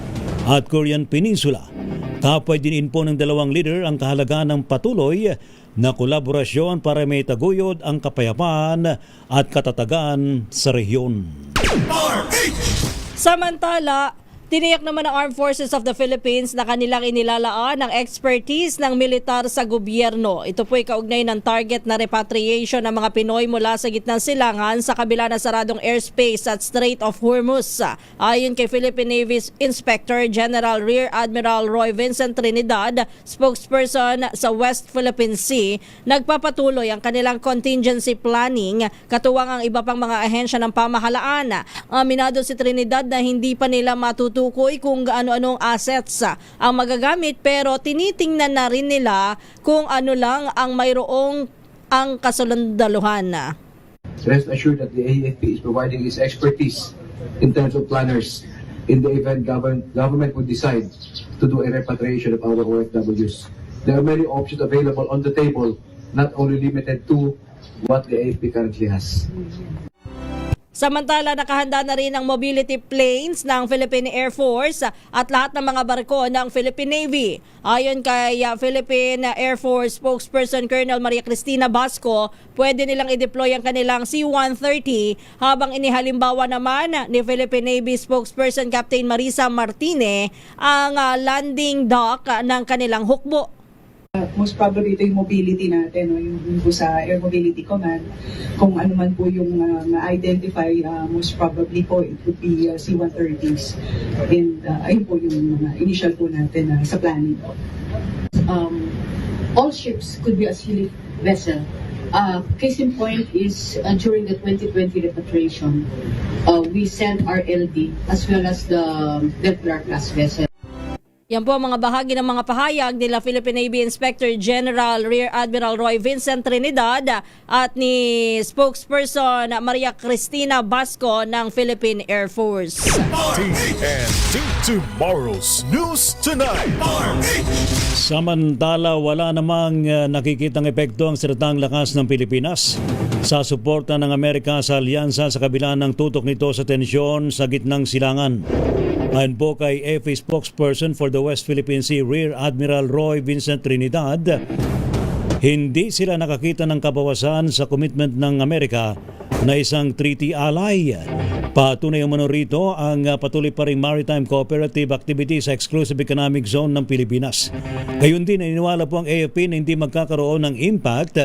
at Korean Peninsula. Kapwa din po ng dalawang leader ang kahalagaan ng patuloy na kolaborasyon para may taguyod ang kapayapaan at katatagan sa rehiyon. Samantala, tiniyak naman ng Armed Forces of the Philippines na kanilang inilalaan ang expertise ng militar sa gobyerno. Ito po ay kaugnay ng target na repatriation ng mga Pinoy mula sa gitnang silangan sa kabila ng saradong airspace at Strait of Hormuz. Ayon kay Philippine Navy Inspector General Rear Admiral Roy Vincent Trinidad, spokesperson sa West Philippine Sea, nagpapatuloy ang kanilang contingency planning katuwang ang iba pang mga ahensya ng pamahalaan. Aminado si Trinidad na hindi pa nila matutukoy kung ano-anong assets ang magagamit pero tinitingnan na rin nila kung ano lang ang mayroong ang kasundaluhan. Rest assured that the AFP is providing its expertise in terms of planners in the event government would decide to do a repatriation of our OFWs. There are many options available on the table, not only limited to what the AFP currently has. Samantala, nakahanda na rin ang mobility planes ng Philippine Air Force at lahat ng mga barko ng Philippine Navy. Ayon kay Philippine Air Force spokesperson Colonel Maria Cristina Basco, pwede nilang i-deploy ang kanilang C-130 habang inihalimbawa naman ni Philippine Navy spokesperson Captain Marisa Martine ang landing dock ng kanilang hukbo. Most probably ito yung mobility natin, no? Yung po sa Air Mobility Command. Kung ano man po yung ma-identify, most probably po it would be C-130s. And ayun po yung initial po natin sa planning. All ships could be a Philip vessel. Case in point is during the 2020 repatriation, we sent our LD as well as the Templar class vessel. Yan po ang mga bahagi ng mga pahayag nila Philippine Navy Inspector General Rear Admiral Roy Vincent Trinidad at ni spokesperson Maria Cristina Basco ng Philippine Air Force. TNT Tomorrow's News Tonight. Samantala, wala namang nakikitang epekto ang siratang lakas ng Pilipinas sa suporta ng Amerika sa alyansa sa kabila ng tutok nito sa tensyon sa gitnang silangan. Ayon po kay AFP spokesperson for the West Philippine Sea, Rear Admiral Roy Vincent Trinidad, hindi sila nakakita ng kabawasan sa commitment ng Amerika na isang treaty ally. Patunay umano rito ang patuloy pa ring maritime cooperative activity sa exclusive economic zone ng Pilipinas. Gayun din, naniniwala po ang AFP na hindi magkakaroon ng impact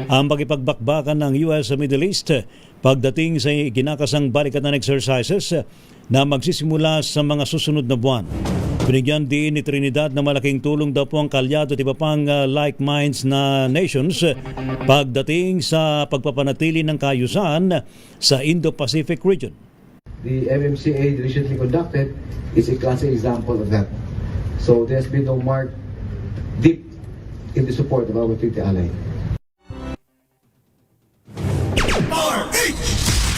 ang pagipagbakbakan ng US sa Middle East pagdating sa ginakasang balikatan exercises na magsisimula sa mga susunod na buwan. Binigyan din ni Trinidad na malaking tulong daw po ang kalyado at iba pang like minds na nations pagdating sa pagpapanatili ng kaayusan sa Indo-Pacific region. The MMCA recently conducted is a classic example of that. So there's been no marked dip in the support of our treaty ally.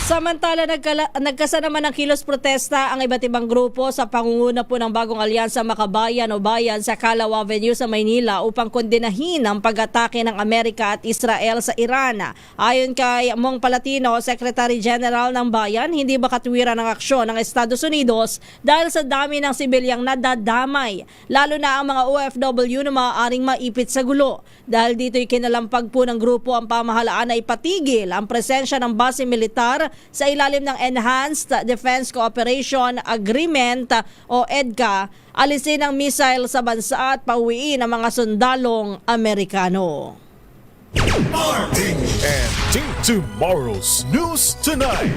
Samantala, nagkasa naman ng kilos protesta ang iba't ibang grupo sa pangunguna po ng bagong alyansa Makabayan o Bayan sa Calao Avenue sa Maynila upang kondenahin ang pag-atake ng Amerika at Israel sa Iran. Ayon kay Mong Palatino, Secretary General ng Bayan, hindi ba katwiran ang aksyon ng Estados Unidos dahil sa dami ng sibilyang nadadamay, lalo na ang mga OFW na maaaring maipit sa gulo. Dahil dito'y kinalampag po ng grupo ang pamahalaan na ipatigil ang presensya ng base militar sa ilalim ng Enhanced Defense Cooperation Agreement o EDCA, alisin ang missile sa bansa at pauwiin ang mga sundalong Amerikano. And tomorrow's News Tonight.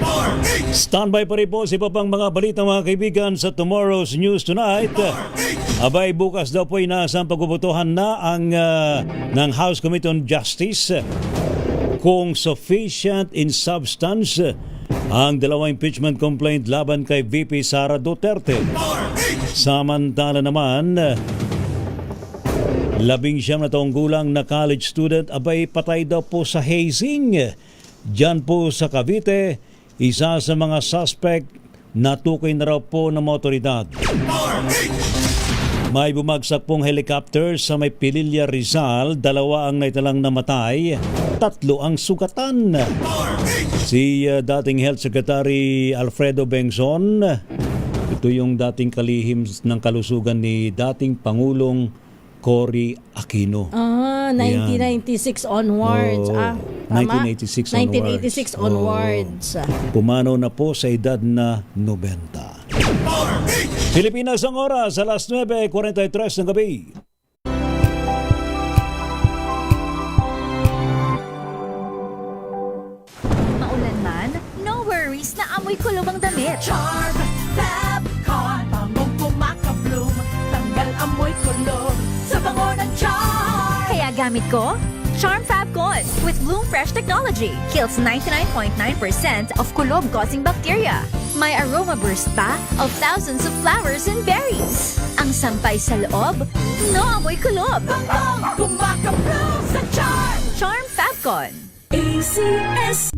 Standby pa rin po sa iba pang mga balita mga kaibigan sa Tomorrow's News Tonight. Abay, bukas daw po inaasang pagbubutuhan na ang ng House Committee on Justice kung sufficient in substance ang dalawang impeachment complaint laban kay VP Sara Duterte. Samantala naman, 19 na taong gulang na college student abay patay daw po sa hazing. Diyan po sa Cavite, isa sa mga suspect natukoy na raw po ng otoridad. May bumagsak pong helicopter sa may Pililla, Rizal. 2 ang naitalang namatay, 3 ang sugatan. Si dating Health Secretary Alfredo Bengzon, ito yung dating kalihim ng kalusugan ni dating Pangulong Cory Aquino. 1996 onwards. Tama? 1986 onwards. Pumanaw na po sa edad na 90. Pilipinas ang oras, alas 9:43 ng gabi. Maulan man, no worries na amoy kulob ang damit. Charm Fabcon, bangong pumakabloom, tanggal amoy kulob sa bango ng Charm. Kaya gamit ko Charm Fabcon with Bloom Fresh technology. Kills 99.9% of kulob-causing bacteria. May aroma burst pa of thousands of flowers and berries. Ang sampay sa loob, no amoy kulob. Bangong pumakabloom sa Charm! Charm Fabcon. ACS.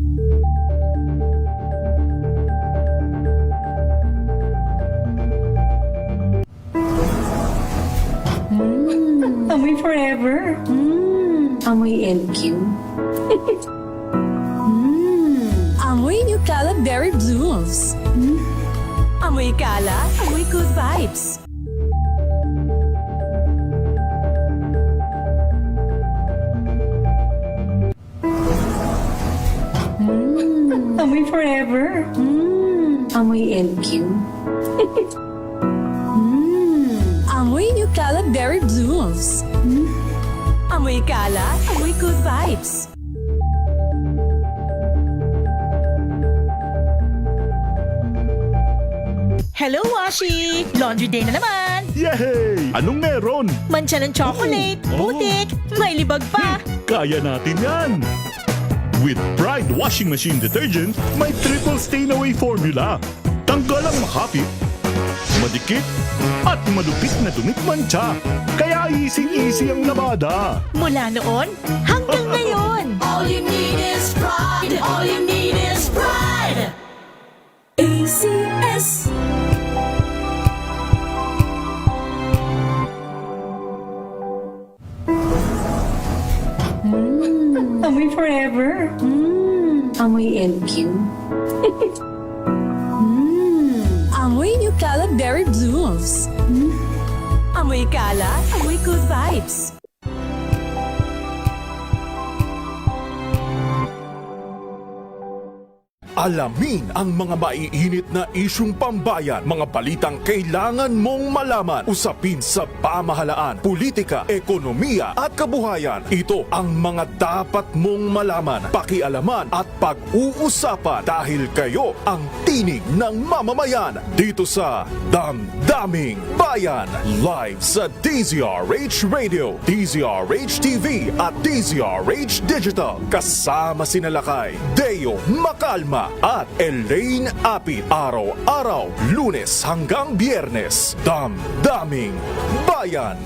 Amoy forever. Amoy LQ. Amoy New Caleb Berry Blooms. Amoy kala, amoy good vibes. Amoy forever. Amoy LQ. Amoy New Caleb Berry Blooms. Amoy kala, amoy good vibes. Hello, Washi! Laundry day na naman! Yay! Anong meron? Mancha ng chocolate, putik, may libag pa! Kaya natin yan! With Pride Washing Machine Detergent, may triple stain-away formula. Tanggal ang makapit, madikit, at malupit na dumit mancha. Kaya easy-easy ang labada. Mula noon hanggang ngayon! All you need is pride. All you need is pride. ACS. Amoy forever. Amoy LQ. Amoy New Caleb Berry Blooms. Amoy kala, amoy good vibes. Alamin ang mga maiinit na isyung pambayan, mga balitang kailangan mong malaman, usapin sa pamahalaan, politika, ekonomiya at kabuhayan. Ito ang mga dapat mong malaman, pakialaman at pag-uusapan dahil kayo ang tinig ng mamamayan dito sa Damdaming Bayan. Live sa DZRH Radio, DZRH TV at DZRH Digital. Kasama sina Lakay, Deo Macalma at Elaine Apit. Araw-araw, Lunes hanggang Biyernes. Damdaming Bayan.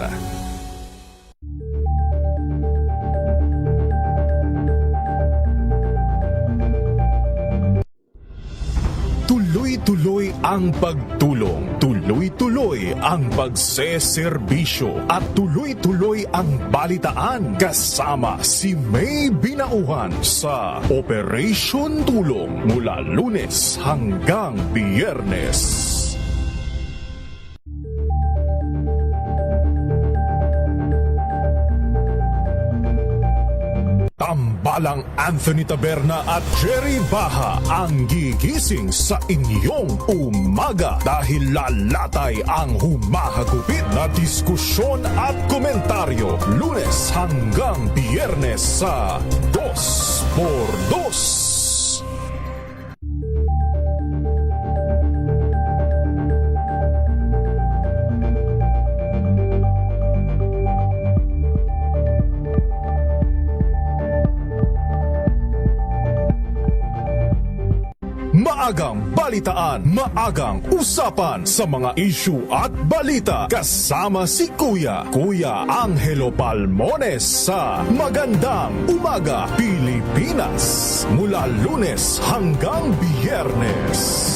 Tuloy-tuloy ang pagtulong, tuloy-tuloy ang pagseserbisyo at tuloy-tuloy ang balitaan kasama si May Binauhan sa Operation Tulong mula Lunes hanggang Biyernes. Tambalang Anthony Taberna at Jerry Baha ang gigising sa inyong umaga dahil lalatay ang humahagupit na diskusyon at komentaryo Lunes hanggang Biyernes sa 2x2. Maagang balitaan, maagang usapan sa mga issue at balita kasama si Kuya Angelo Palmones sa Magandang Umaga Pilipinas mula Lunes hanggang Biyernes.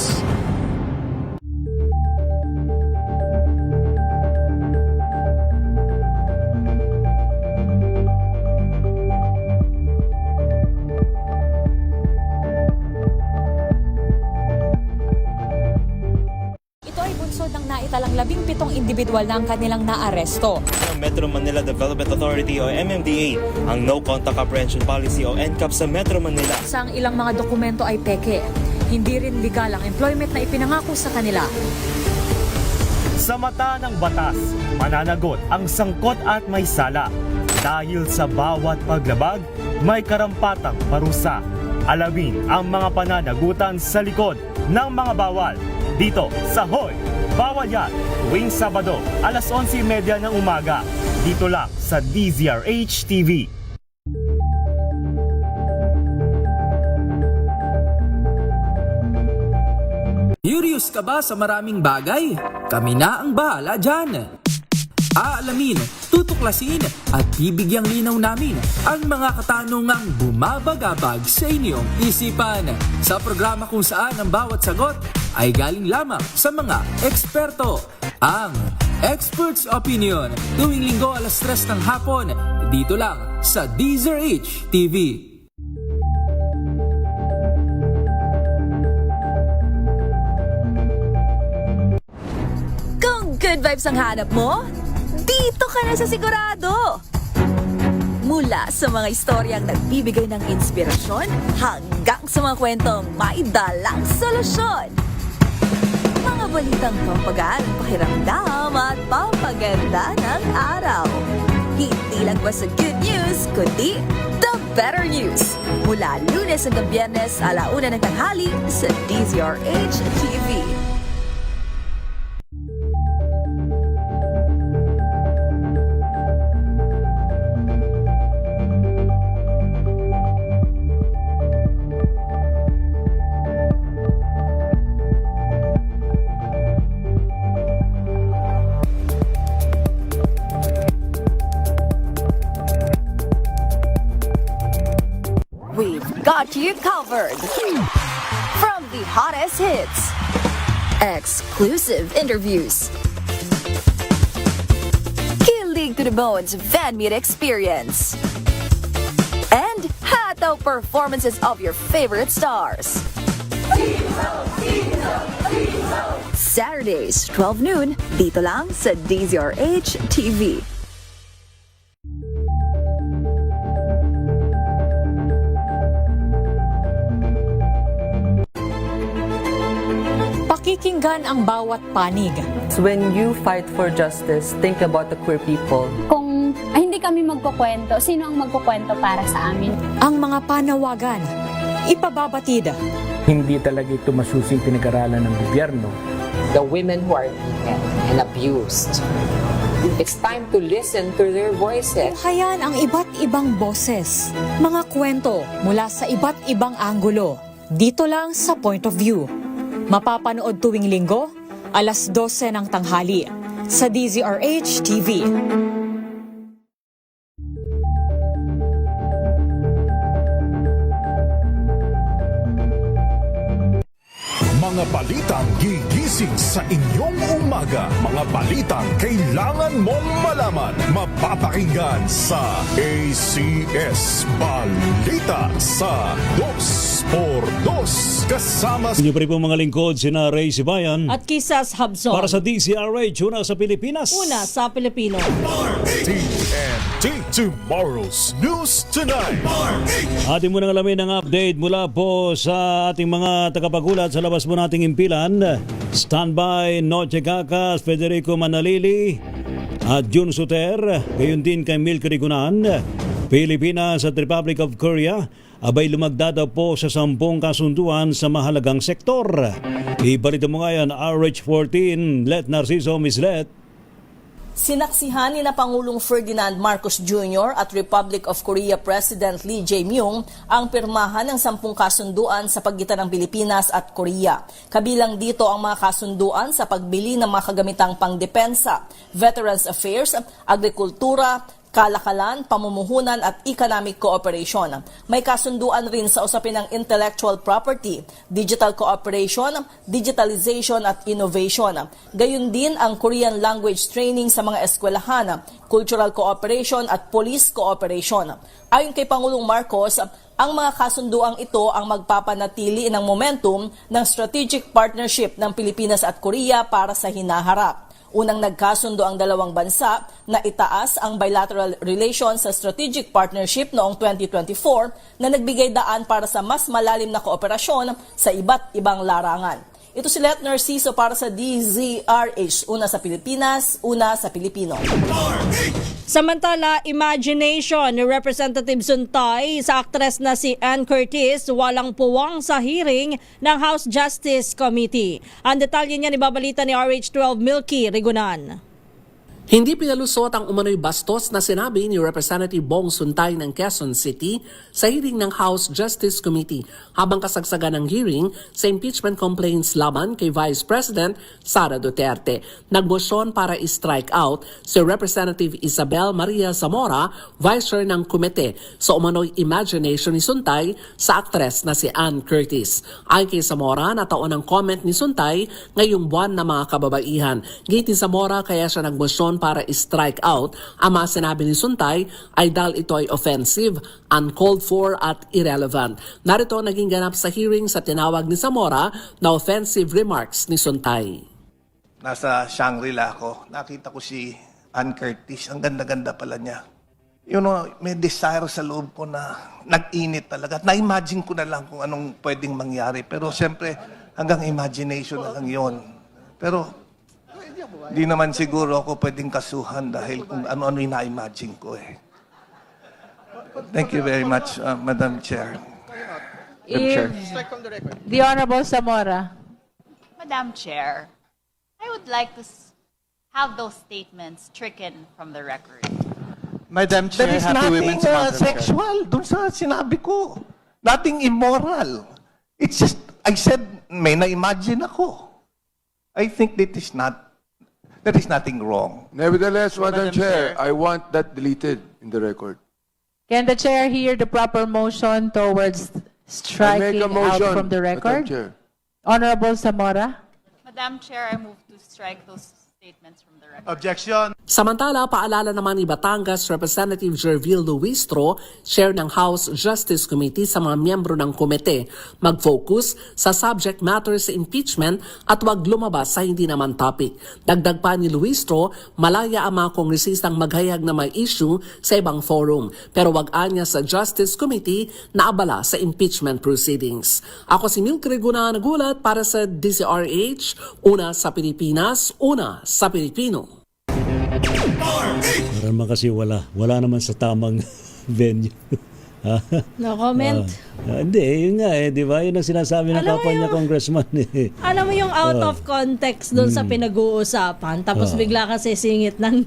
Ng naitalang 17 individual na ang kanilang naaresto. Ang Metro Manila Development Authority o MMDA ang No Contact Apprehension Policy o NCAP sa Metro Manila. Sa ang ilang mga dokumento ay peke. Hindi rin legal ang employment na ipinangako sa kanila. Sa mata ng batas, mananagot ang sangkot at may sala. Dahil sa bawat paglabag, may karampatang parusa. Alamin ang mga pananagutan sa likod ng mga bawal. Dito sa Hoy! Bawal Yan! Tuwing Sabado, alas 11:30 ng umaga. Dito lang sa DZRH TV. Curious ka ba sa maraming bagay? Kami na ang bahala dyan. Aalamin, tutuklasin at bibigyang linaw namin ang mga katanungang bumabagabag sa inyong isipan. Sa programa kung saan ang bawat sagot ay galing lamang sa mga eksperto. Ang Expert's Opinion, tuwing Linggo alas 3 ng hapon, dito lang sa DZRH TV. Kung good vibes ang hanap mo, dito ka na sa sigurado! Mula sa mga istoryang nagbibigay ng inspirasyon hanggang sa mga kwentong may dalang solusyon. Mga balitang pampagaan, pakiramdam at pampaganda ng araw. Hindi lang ba sa good news, kundi the better news. Mula Lunes hanggang Biyernes, 1:00 ng tanghali sa DZRH TV. We've got you covered. From the hottest hits, exclusive interviews, kilig to the bones fan meet experience, and hataw performances of your favorite stars. Saturdays, 12 noon, dito lang sa DZRH TV. Pakikinggan ang bawat panig. When you fight for justice, think about the queer people. Kung hindi kami magkukwento, sino ang magkukwento para sa amin? Ang mga panawagan, ipababatid. Hindi talaga ito masusing pinag-aralan ng gobyerno. The women who are beaten and abused. It's time to listen to their voices. Tunghayan ang iba't ibang boses, mga kwento mula sa iba't ibang anggulo. Dito lang sa Point of View. Mapapanood tuwing Linggo, alas 12 ng tanghali sa DZRH TV. Mga balitang gigising sa inyong umaga. Mga balitang kailangan mong malaman. Mapapakinggan sa ACS Balita sa 2x2. Kasama Inyo pa rin pong mga lingkod, sina Ray Sibayan At Kisas Habson. para sa DZRH, una sa Pilipinas. Una sa Pilipino. RTN tomorrow's News Tonight. Ating munang alamin ang update mula po sa ating mga tagapagulat sa labas po nating impilan. Standby Noche Cacas, Federico Manalili at Jun Suter, gayon din kay Milk Rigunan. Pilipinas at Republic of Korea abay lumagda daw po sa 10 kasunduan sa mahalagang sektor. Ibalita mo ngayon, RH14, Let Narciso, Miss Let. Sinaksihan ni na Pangulong Ferdinand Marcos Jr. at Republic of Korea President Lee Jae-myung ang pirmahan ng 10 kasunduan sa pagitan ng Pilipinas at Korea. Kabilang dito ang mga kasunduan sa pagbili ng mga kagamitang pangdepensa, Veterans Affairs, Agrikultura, kalakalan, pamumuhunan at economic cooperation. May kasunduan rin sa usapin ng intellectual property, digital cooperation, digitalization at innovation. Gayun din ang Korean language training sa mga eskwelahan, cultural cooperation at police cooperation. Ayon kay Pangulong Marcos, ang mga kasunduang ito ang magpapanatili ng momentum ng strategic partnership ng Pilipinas at Korea para sa hinaharap. Unang nagkasundo ang dalawang bansa na itaas ang bilateral relations sa strategic partnership noong 2024 na nagbigay daan para sa mas malalim na kooperasyon sa iba't ibang larangan. Ito si Let Narciso para sa DZRH, una sa Pilipinas, una sa Pilipino. Samantala, imagination ni Representative Suntay sa aktres na si Ann Curtis walang puwang sa hearing ng House Justice Committee. Ang detalye niyan ibabalita ni RH12 Milky Rigunan. Hindi pinalusot ang umano'y bastos na sinabi ni Representative Bong Suntay ng Quezon City sa hearing ng House Justice Committee habang kasagsagan ng hearing sa impeachment complaints laban kay Vice President Sara Duterte. Nagmosyon para i-strike out si Representative Isabel Maria Zamora, Vice Chair ng komite, sa umano'y imagination ni Suntay sa aktres na si Ann Curtis. Ayon kay Zamora, nataon ang comment ni Suntay ngayong buwan na mga kababaihan. Gate ni Zamora kaya siya nagmosyon para i-strike out ang mga sinabi ni Suntay ay dahil ito ay offensive, uncalled for at irrelevant. Narito naging ganap sa hearing sa tinawag ni Zamora na offensive remarks ni Suntay. Nasa Shangri-La ako, nakita ko si Ann Curtis. Ang ganda-ganda pala niya. You know, may desire sa loob ko na nag-init talaga. Na-imagine ko na lang kung anong pwedeng mangyari. Pero siyempre, hanggang imagination na lang yon. Pero di naman siguro ako pwedeng kasuhan dahil kung ano-ano yung na-imagine ko eh. Thank you very much, Madam Chair. The Honorable Zamora. Madam Chair, I would like to have those statements stricken from the record. Madam Chair, there is nothing sexual dun sa sinabi ko. Nothing immoral. It's just, I said, may na-imagine ako. I think there is nothing wrong. Nevertheless, Madam Chair, I want that deleted in the record. Can the chair hear the proper motion towards striking out from the record? Madam Chair. Honorable Zamora. Madam Chair, I move to strike those statements from the record. Objection. Samantala, paalala naman ni Batangas Representative Jervil Luistro, chair ng House Justice Committee sa mga miyembro ng komite, mag-focus sa subject matter sa impeachment at wag lumabas sa hindi naman topic. Dagdag pa ni Luistro, malaya ang mga kongresistang maghayag na may issue sa ibang forum, pero wag anya sa Justice Committee na abala sa impeachment proceedings. Ako si Milk Rigunan, nagulat para sa DZRH, una sa Pilipinas, una sa Pilipino. Para naman kasi wala naman sa tamang venue. No comment. Hindi, yun nga di ba? Yun ang sinasabi ng kapwa niya congressman eh. Alam mo yung out of context doon sa pinag-uusapan, tapos bigla kasi singit ng...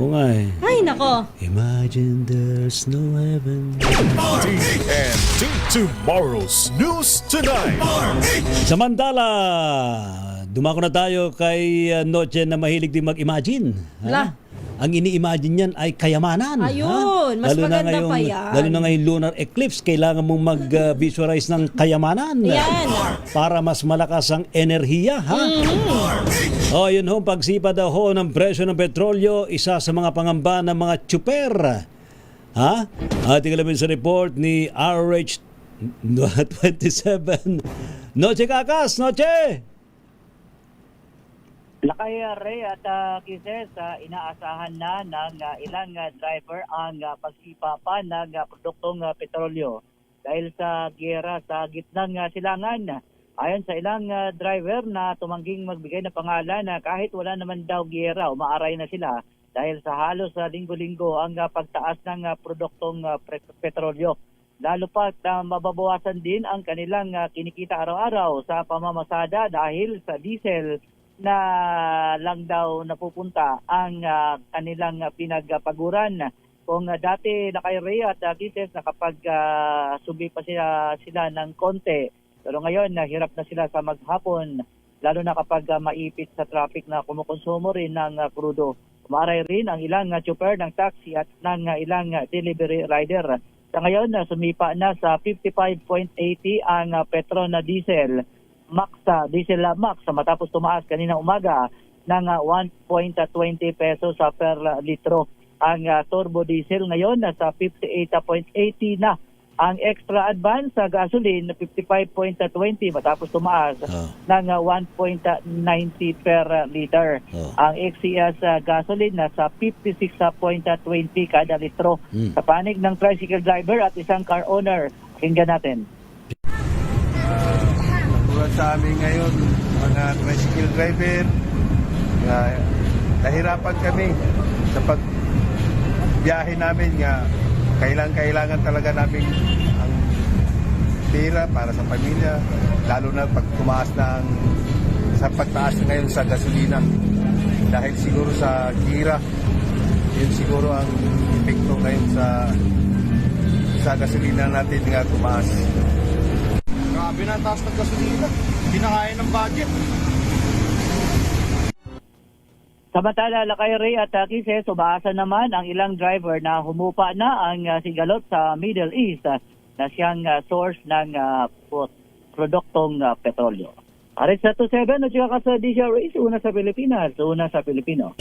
Oo nga eh. Ay, nako. Imagine there's no heaven. TNT Tomorrow's News Tonight. Samantala, dumako na tayo kay Noche na mahilig din mag-imagine. Ang ini-imagine niyan ay kayamanan. Ayun, mas maganda pa yan. Lalo na ngayong lunar eclipse, kailangan mong mag-visualize ng kayamanan. Yan. Para mas malakas ang enerhiya. O, yun ho, pagsipa daw ho ng presyo ng petrolyo, isa sa mga pangamba ng mga tsuper. Ating alamin sa report ni RH27. Noche Cacas, Noche! Lakay Ray at Kises, inaasahan na ng ilang driver ang pagsipa pa ng produktong petrolyo dahil sa giyera sa gitnang silangan. Ayon sa ilang driver na tumangging magbigay ng pangalan na kahit wala naman daw giyera, umaaray na sila dahil sa halos linggo-linggo ang pagtaas ng produktong petrolyo. Lalo pat mababawasan din ang kanilang kinikita araw-araw sa pamamasada dahil sa diesel na lang daw napupunta ang kanilang pinagpaguran. Kung dati Lakay Ray at Kises nakapag subi pa sila ng konti, pero ngayon hirap na sila sa maghapon, lalo na kapag maipit sa traffic na kumukonsumo rin ng krudo. Umaray rin ang ilang chauffeur ng taxi at ng ilang delivery rider. Sa ngayon, sumipa na sa 55.80 ang petro na diesel max matapos tumaas kanina umaga ng 1.20 pesos per litro. Ang turbo diesel ngayon nasa 58.80 na. Ang extra advance sa gasoline 55.20 matapos tumaas ng 1.90 per liter. Ang XCS gasoline nasa 56.20 kada litro. Sa panig ng tricycle driver at isang car owner, pakinggan natin. Tulad sa amin ngayon, mga tricycle driver, nahirapan kami sa pagbiyahe namin nga kailangan talaga namin ang pera para sa pamilya, lalo na pag tumaas sa pagtaas ngayon sa gasolina. Dahil siguro sa gira, yun siguro ang epekto ngayon sa gasolina natin nga tumaas. Grabe na ang taas ng gasolina. Hindi na kaya ng budget. Samantala, Lakay Ray at Kises, umaasa naman ang ilang driver na humupa na ang sigalot sa Middle East na siyang source ng produktong petrolyo. Aris sa 27 at saka sa DZRH, una sa Pilipinas, una sa Pilipino.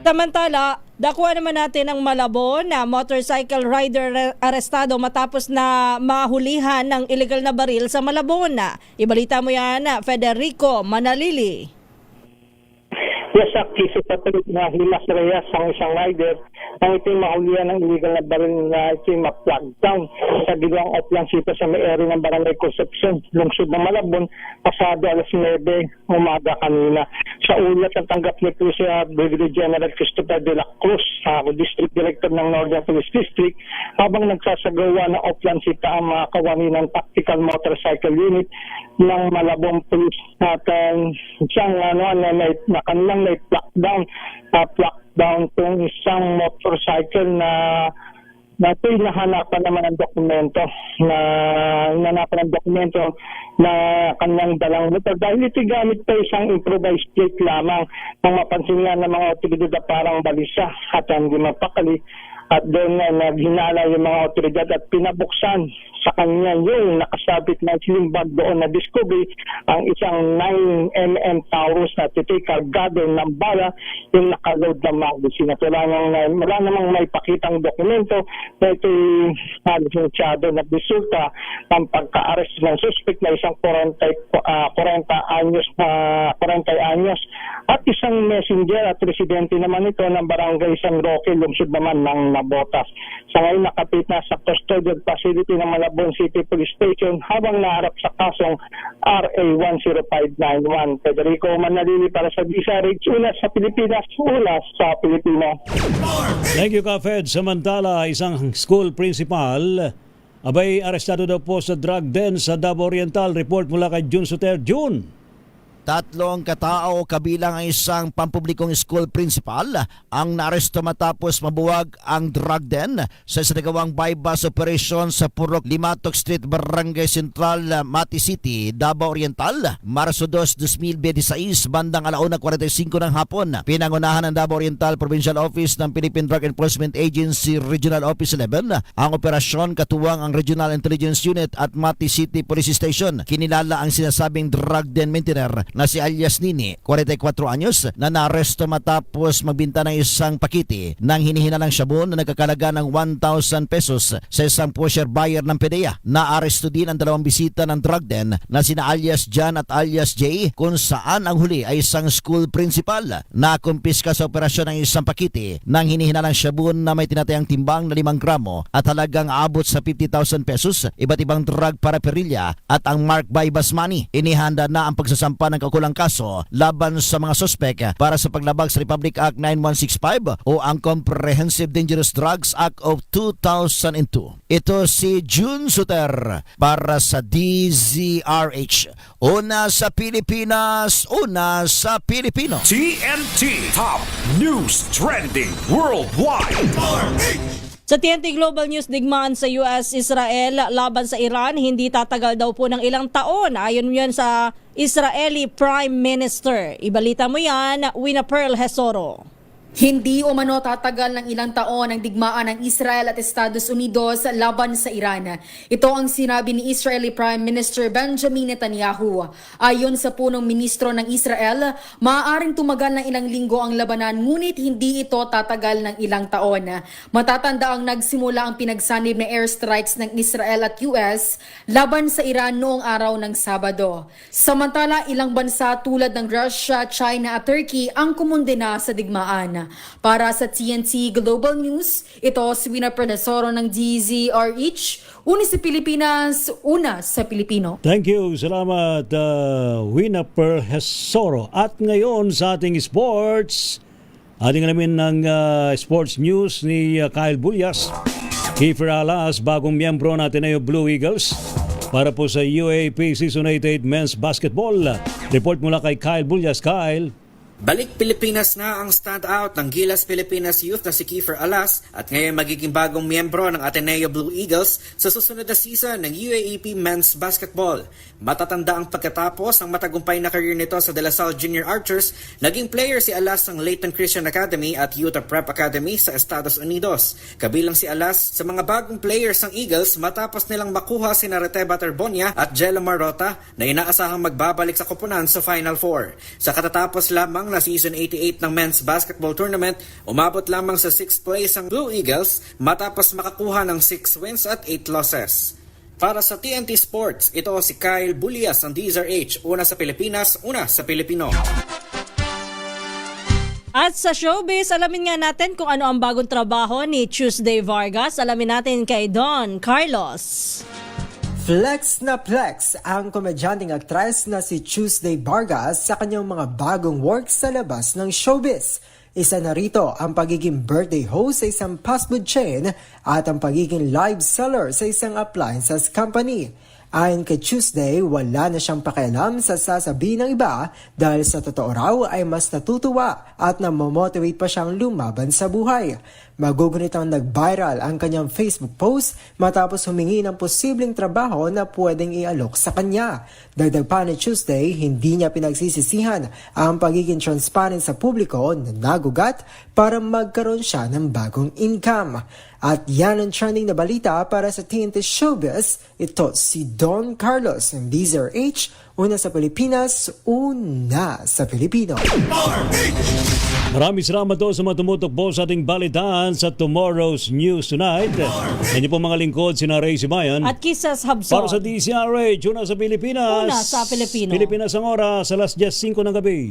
Samantala, dakuha naman natin ang Malabon na motorcycle rider arestado matapos na mahulihan ng illegal na baril sa Malabon. Ibalita mo yan, Federico Manalili. Yes, Kiso Patrick na Hilas Reyes ang isang rider ang ito'y mahulihan ng illegal na baril na ito'y ma-plug down sa Gilawang Oplan City sa may area ng Barangay Concepcion, lungsod ng Malabon, pasado alas 9 umaga kanina. Sa ulat ang tanggap ni Brigadier General Christopher de la Cruz, District Director ng Northern Police District, habang nagsasagawa ng Oplan City ang mga kawani ng Tactical Motorcycle Unit ng Malabon Police at siyang na kanilang may plug down tong isang motorcycle na pinahanapan naman ng dokumento na kanyang dalang motor dahil ito gamit pa isang improvised plate lamang nang mapansin nga ng mga otoridad na parang balisa at hindi mapakali. At doon naghinala yung mga otoridad at pinabuksan sa kanya yung nakasabit na silimbag doon na discovery ang isang 9mm Taurus na tito'y kargado ng bala yung nakaload ng magazine. At wala namang may pakitang dokumento na ito'y lisensyado na resulta ng pagka-arrest ng suspect na isang 40 anyos at isang messenger at residente naman ito ng Barangay San Roque, lungsod naman ng Nabotas. Sa ngayon nakapit na sa custodial facility ng Malabon City Police Station habang naharap sa kasong RA 10591. Federico Manalili para sa DZRH, una sa Pilipinas, una sa Pilipino. Thank you, Ka-Fed. Samantala, isang school principal abay arestado daw po sa drug den sa Davao Oriental. Report mula kay Jun Soter. Jun! 3 katao kabilang ang isang pampublikong school principal ang naaresto matapos mabuwag ang drug den sa sinagawang bypass operation sa Purok Limatok Street, Barangay Central, Mati City, Davao Oriental. Marso 2, 2026, bandang 1:45 ng hapon. Pinangunahan ng Davao Oriental Provincial Office ng Philippine Drug Enforcement Agency Regional Office 11 ang operasyon katuwang ang Regional Intelligence Unit at Mati City Police Station. Kinilala ang sinasabing drug den maintainer na si alias Nini, 44 anyos, na naaresto matapos magbinta ng isang pakiti ng hinihinalang sabon na nagkakalaga ng 1,000 pesos sa isang pusher buyer ng PDEA. Naaresto din ang dalawang bisita ng drug den na sina alias John at alias Jay, kung saan ang huli ay isang school principal na kumpiska sa operasyon ng isang pakiti ng hinihinalang sabon na may tinatayang timbang na 5 gramo at halagang aabot sa 50,000 pesos, iba't ibang drug paraphernalia at ang Mark Baibas money. Inihanda na ang pagsasampa ng kaukulang kaso laban sa mga sospek para sa paglabag sa Republic Act 9165 o ang Comprehensive Dangerous Drugs Act of 2002. Ito si June Suter para sa DZRH. Una sa Pilipinas, una sa Pilipino. TNT Top News Trending Worldwide. Sa TNT Global News, digmaan sa US-Israel laban sa Iran, hindi tatagal daw po ng ilang taon. Ayon yan sa Israeli Prime Minister. Ibalita mo yan, Wina Pearl Hesoro. Hindi umano tatagal ng ilang taon ang digmaan ng Israel at Estados Unidos laban sa Iran. Ito ang sinabi ni Israeli Prime Minister Benjamin Netanyahu. Ayon sa punong ministro ng Israel, maaaring tumagal ng ilang linggo ang labanan, ngunit hindi ito tatagal ng ilang taon. Matatanda ang nagsimula ang pinagsanib na airstrikes ng Israel at US laban sa Iran noong araw ng Sabado. Samantala, ilang bansa tulad ng Russia, China at Turkey ang kumundena sa digmaan. Para sa TNT Global News, ito si Wina Pernesoro ng DZRH. Una sa Pilipinas, una sa Pilipino. Thank you. Salamat, Wina Pernesoro. At ngayon sa ating sports, ating alamin ng sports news ni Kyle Bulyas. Kiefer Alas, bagong miyembro ng Ateneo Blue Eagles para po sa UAAP Season 88 Men's Basketball. Report mula kay Kyle Bulyas. Kyle. Balik Pilipinas na ang standout ng Gilas Pilipinas Youth na si Kiefer Alas at ngayon magiging bagong miyembro ng Ateneo Blue Eagles sa susunod na season ng UAAP Men's Basketball. Matatanda ang pagkatapos ng matagumpay na career nito sa De La Salle Junior Archers, naging player si Alas ng Layton Christian Academy at Utah Prep Academy sa Estados Unidos. Kabilang si Alas sa mga bagong players ng Eagles matapos nilang makuha sina Reteba Terbonia at Jella Marota na inaasahang magbabalik sa koponan sa Final Four. Sa katatapos lamang na Season 88 ng Men's Basketball Tournament, umabot lamang sa 6th place ang Blue Eagles matapos makakuha ng 6 wins at 8 losses. Para sa TNT Sports, ito si Kyle Bulyas ng DZRH, una sa Pilipinas, una sa Pilipino. At sa showbiz, alamin nga natin kung ano ang bagong trabaho ni Tuesday Vargas. Alamin natin kay Don Carlos. Flex na flex ang komedyanteng aktres na si Tuesday Vargas sa kanyang mga bagong work sa labas ng showbiz. Isa na rito ang pagiging birthday host sa isang fast food chain at ang pagiging live seller sa isang appliances company. Ayon kay Tuesday, wala na siyang pakialam sa sasabihin ng iba dahil sa totoo raw ay mas natutuwa at namomotivate pa siyang lumaban sa buhay. Magugunit ang nag-viral ang kanyang Facebook post matapos humingi ng posibleng trabaho na pwedeng ialok sa kanya. Dagdag pa ni Tuesday, hindi niya pinagsisisihan ang pagiging transparent sa publiko na nagugat para magkaroon siya ng bagong income. At yan ang trending na balita para sa TNT Showbiz. Ito si Don Carlos ng DZRH, una sa Pilipinas, una sa Pilipino. Maraming salamat po sa mga tumutok po sa ating balitaan sa Tomorrow's News Tonight. Yan po mga lingkod, sina Ray Simayan. At Kisas Habson. Para sa DZRH, una sa Pilipinas. Una sa Pilipino. Pilipinas ang oras, alas 10:05 ng gabi.